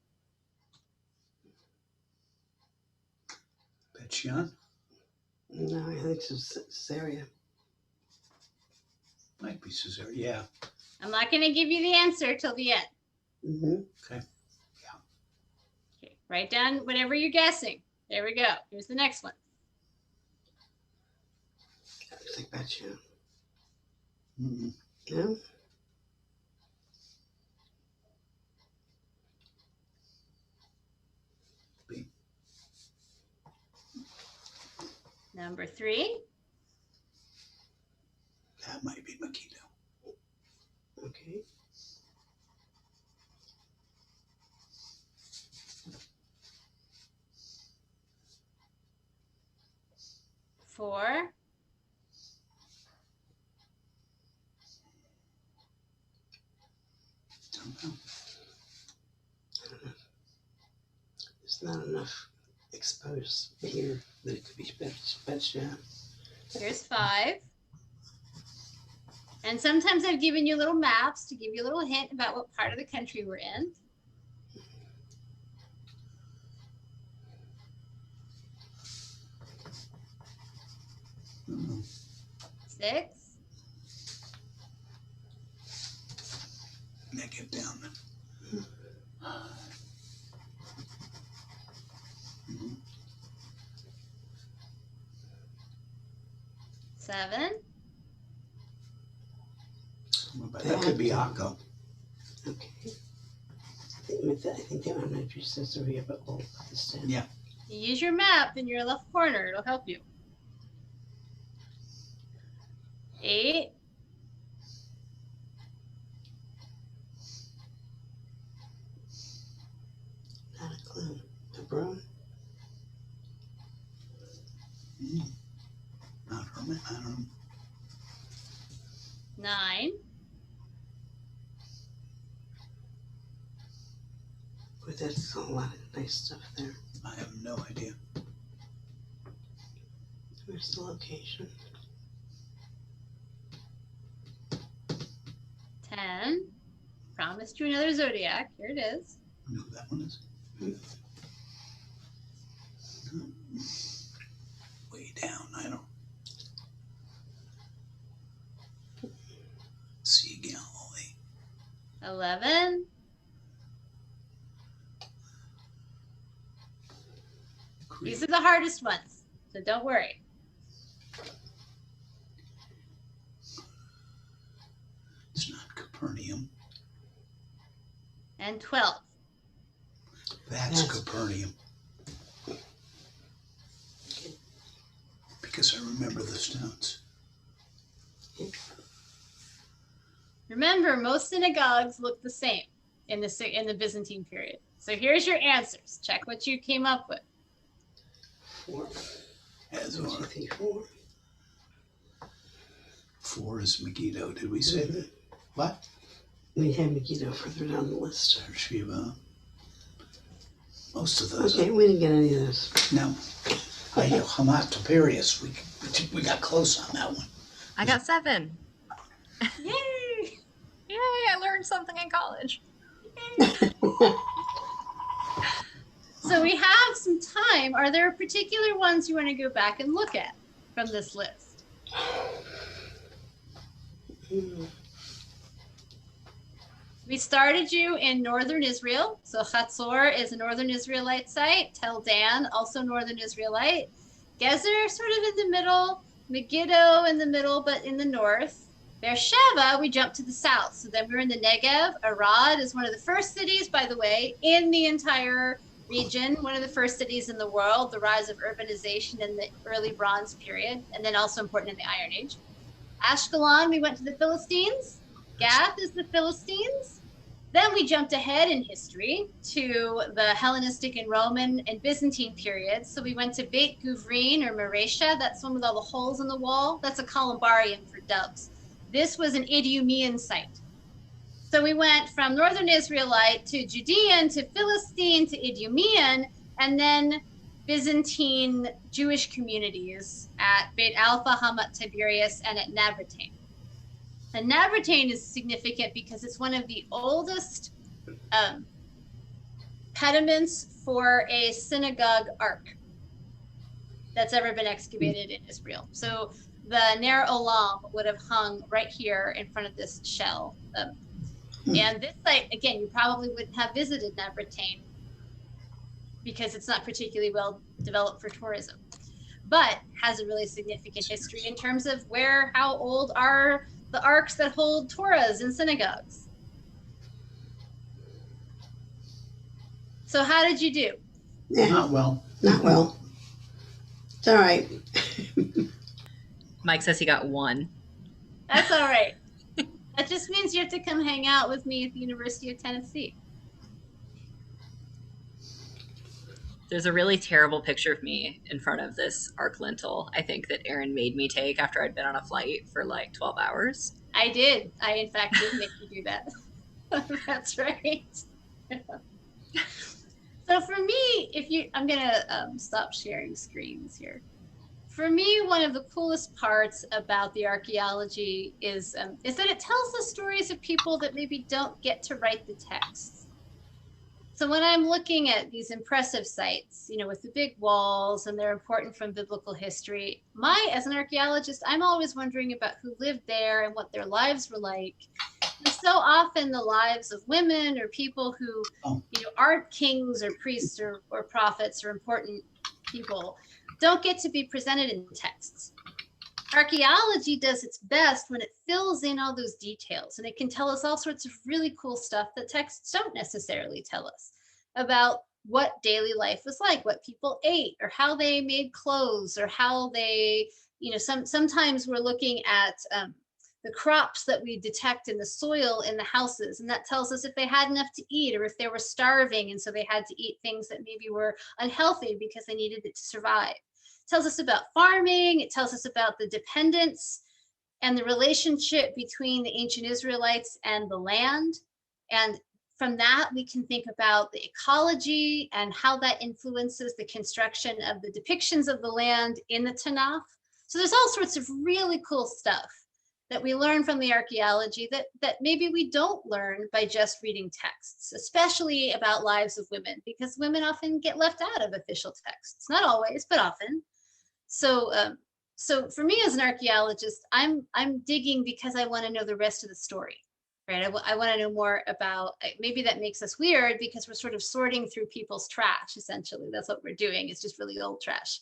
Betchian? No, I think it's Caesarea. Might be Caesarea, yeah. I'm not going to give you the answer till the end. Mm-hmm. Okay. Okay, write down whatever you're guessing. There we go. Here's the next one. I think that's you. Mm-hmm. No? B. Number 3. That might be Megiddo. Okay. 4. Don't know. There's not enough exposed here that it could be Betchian. Here's 5. And sometimes I've given you little maps to give you a little hint about what part of the country we're in. 6. Now get down then. Mm-hmm. 7. That could be Akko. Okay. I think that one might be Caesarea, but we'll put this down. Yeah. You use your map in your left corner. It'll help you. 8. Not a clue. Hebron? Not Herman, I don't know. 9. But that's a lot of nice stuff there. I have no idea. Where's the location? 10. Promised you another zodiac. Here it is. I know who that one is. Way down, I don't. Sea Galilee. 11. These are the hardest ones, so don't worry. It's not Capernaum. And 12. That's Capernaum. Because I remember the stones. Remember, most synagogues look the same in the Byzantine period. So here's your answers. Check what you came up with. 4. Hazor. 4. 4 is Megiddo. Did we say that? What? We have Megiddo further down the list. Shiva. Most of those. Okay, we didn't get any of those. No. Hamat Tiberius. We got close on that one. I got 7. Yay! Yay, I learned something in college. So we have some time. Are there particular ones you want to go back and look at from this list? We We started you in northern Israel. So Chatzor is a northern Israelite site. Tel Dan, also northern Israelite. Gezer, sort of in the middle. Megiddo in the middle, but in the north. Beersheba, we jumped to the south. So then we're in the Negev. Arad is one of the first cities, by the way, in the entire region, one of the first cities in the world, the rise of urbanization in the early Bronze period, and then also important in the Iron Age. Ashkelon, we went to the Philistines. Gath is the Philistines. Then we jumped ahead in history to the Hellenistic and Roman and Byzantine periods. So we went to Beit Guvrin or Maresha. That's one with all the holes in the wall. That's a columbarium for doves. This was an Idumean site. So we went from Northern Israelite to Judean to Philistine to Idumean, and then Byzantine Jewish communities at Beit Alpha, Hamat Tiberias, and at Nabatain. And Nabatain is significant because it's one of the oldest pediments for a synagogue ark that's ever been excavated in Israel. So the Ner Olam would have hung right here in front of this shell. And this site, again, you probably wouldn't have visited Nabatain because it's not particularly well developed for tourism, but has a really significant history in terms of how old are the arks that hold Torahs in synagogues. So how did you do? Not well. Not well. It's all right. Mike says he got 1. That's all right. That just means you have to come hang out with me at the University of Tennessee. There's a really terrible picture of me in front of this arc lintel, I think, that Erin made me take after I'd been on a flight for like 12 hours. I did. I, in fact, did make you do that. That's right. So for me, I'm going to stop sharing screens here. For me, one of the coolest parts about the archaeology is that it tells the stories of people that maybe don't get to write the texts. So when I'm looking at these impressive sites, with the big walls and they're important from biblical history, as an archaeologist, I'm always wondering about who lived there and what their lives were like. And so often the lives of women or people who, aren't kings or priests or prophets or important people don't get to be presented in texts. Archaeology does its best when it fills in all those details, and it can tell us all sorts of really cool stuff that texts don't necessarily tell us about what daily life was like, what people ate, or how they made clothes, or how they, sometimes we're looking at the crops that we detect in the soil in the houses, and that tells us if they had enough to eat or if they were starving and so they had to eat things that maybe were unhealthy because they needed it to survive. It tells us about farming. It tells us about the dependence and the relationship between the ancient Israelites and the land. And from that, we can think about the ecology and how that influences the construction of the depictions of the land in the Tanakh. So there's all sorts of really cool stuff that we learn from the archaeology that maybe we don't learn by just reading texts, especially about lives of women, because women often get left out of official texts. Not always, but often. So for me as an archaeologist, I'm digging because I want to know the rest of the story, right? I want to know more about, maybe that makes us weird because we're sort of sorting through people's trash, essentially. That's what we're doing. It's just really old trash.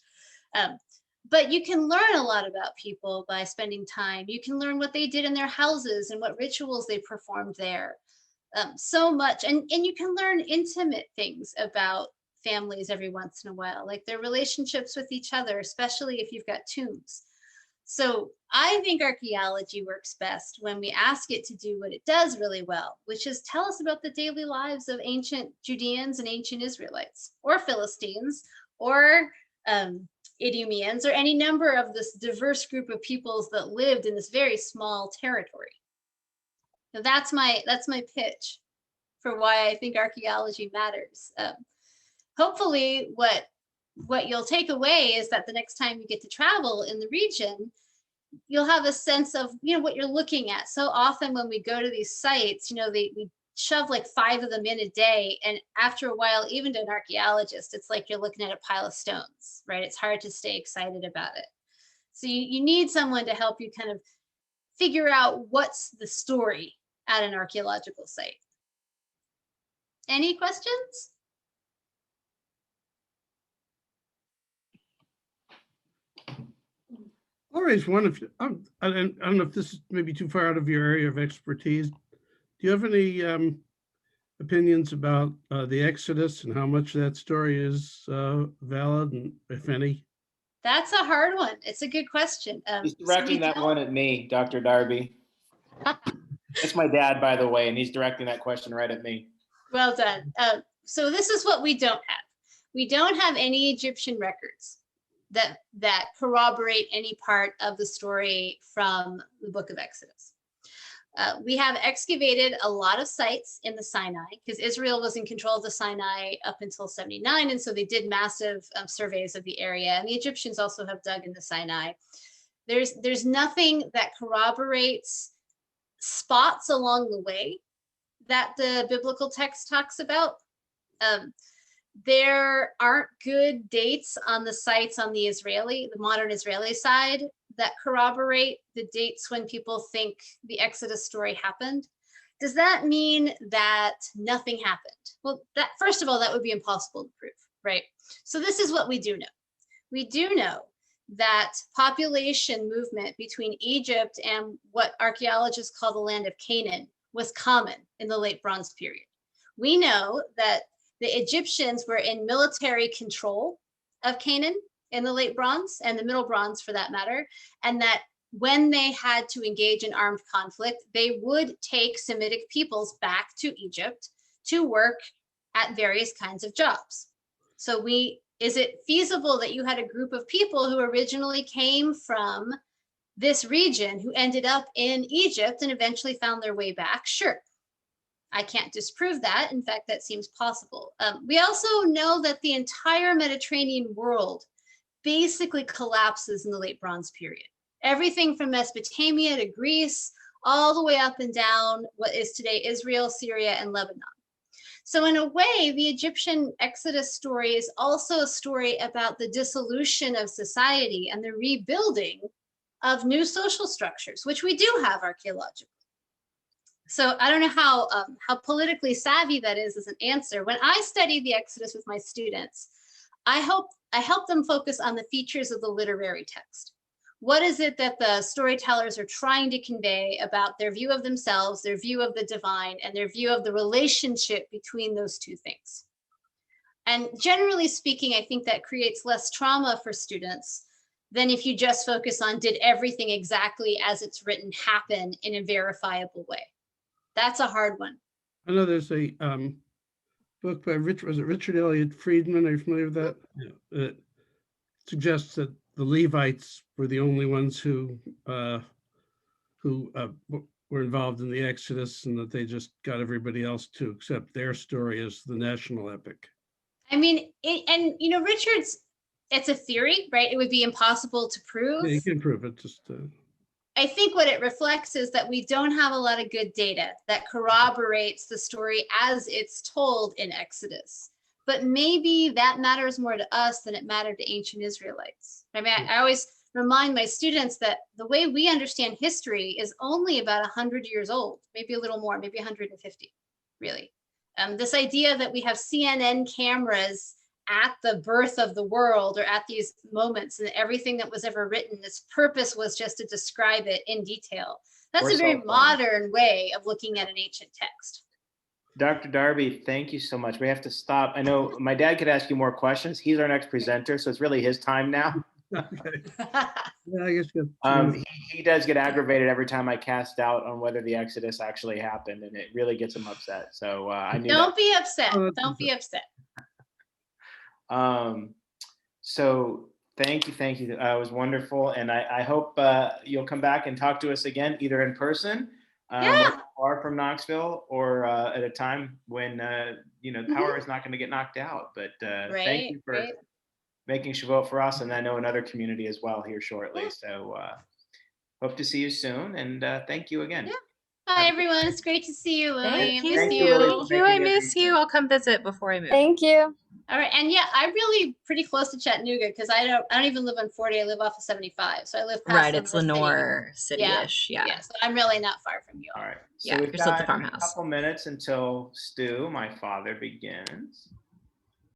But you can learn a lot about people by spending time. You can learn what they did in their houses and what rituals they performed there. So much. And you can learn intimate things about families every once in a while, like their relationships with each other, especially if you've got tombs. So I think archaeology works best when we ask it to do what it does really well, which is tell us about the daily lives of ancient Judeans and ancient Israelites, or Philistines, or Idumeans, or any number of this diverse group of peoples that lived in this very small territory. Now that's my pitch for why I think archaeology matters. Hopefully what you'll take away is that the next time you get to travel in the region, you'll have a sense of what you're looking at. So often when we go to these sites, we shove like 5 of them in a day, and after a while, even to an archaeologist, it's like you're looking at a pile of stones, right? It's hard to stay excited about it. So you need someone to help you kind of figure out what's the story at an archaeological site. Any questions? Always one of, I don't know if this is maybe too far out of your area of expertise. Do you have any opinions about the Exodus and how much that story is valid, and if any? That's a hard one. It's a good question. He's directing that one at me, Dr. Darby. That's my dad, by the way, and he's directing that question right at me. Well done. So this is what we don't have. We don't have any Egyptian records that corroborate any part of the story from the book of Exodus. We have excavated a lot of sites in the Sinai because Israel was in control of the Sinai up until 79. And so they did massive surveys of the area. And the Egyptians also have dug in the Sinai. There's nothing that corroborates spots along the way that the biblical text talks about. There aren't good dates on the sites on the modern Israeli side that corroborate the dates when people think the Exodus story happened. Does that mean that nothing happened? Well, first of all, that would be impossible to prove, right? So this is what we do know. We do know that population movement between Egypt and what archaeologists call the land of Canaan was common in the late Bronze period. We know that the Egyptians were in military control of Canaan in the late Bronze and the Middle Bronze for that matter, and that when they had to engage in armed conflict, they would take Semitic peoples back to Egypt to work at various kinds of jobs. So is it feasible that you had a group of people who originally came from this region who ended up in Egypt and eventually found their way back? Sure. I can't disprove that. In fact, that seems possible. We also know that the entire Mediterranean world basically collapses in the late Bronze period. Everything from Mesopotamia to Greece, all the way up and down what is today Israel, Syria, and Lebanon. So in a way, the Egyptian Exodus story is also a story about the dissolution of society and the rebuilding of new social structures, which we do have archaeologically. So I don't know how politically savvy that is as an answer. When I study the Exodus with my students, I help them focus on the features of the literary text. What is it that the storytellers are trying to convey about their view of themselves, their view of the divine, and their view of the relationship between those two things? And generally speaking, I think that creates less trauma for students than if you just focus on did everything exactly as it's written happen in a verifiable way. That's a hard one. I know there's a book by Richard Elliott Friedman. Are you familiar with that? Yeah. It suggests that the Levites were the only ones who were involved in the Exodus, and that they just got everybody else to accept their story as the national epic. I mean, Richard's, it's a theory, right? It would be impossible to prove. Yeah, you can prove it. Just I think what it reflects is that we don't have a lot of good data that corroborates the story as it's told in Exodus. But maybe that matters more to us than it mattered to ancient Israelites. I mean, I always remind my students that the way we understand history is only about 100 years old, maybe a little more, maybe 150, really. This idea that we have CNN cameras at the birth of the world or at these moments, and everything that was ever written, its purpose was just to describe it in detail. That's a very modern way of looking at an ancient text. Dr. Darby, thank you so much. We have to stop. I know my dad could ask you more questions. He's our next presenter, so it's really his time now. Okay. Yeah, I guess he does get aggravated every time I cast doubt on whether the Exodus actually happened, and it really gets him upset. So I knew. Don't be upset. Don't be upset. So thank you. It was wonderful, and I hope you'll come back and talk to us again, either in person, far from Knoxville, or at a time when power is not going to get knocked out. But thank you for making Shavuot for us, and I know another community as well here shortly. So hope to see you soon, and thank you again. Yeah. Bye, everyone. It's great to see you, Lily. Thank you. I miss you. I'll come visit before I move. Thank you. All right, and yeah, I'm really pretty close to Chattanooga because I don't even live on 40. I live off of 75, so I live past Right, it's Lenore Lenore City-ish. Yeah. Yeah, so I'm really not far from you all. All right. So Yeah, we've you're still at the got a farmhouse. couple minutes until Stu, my father, begins.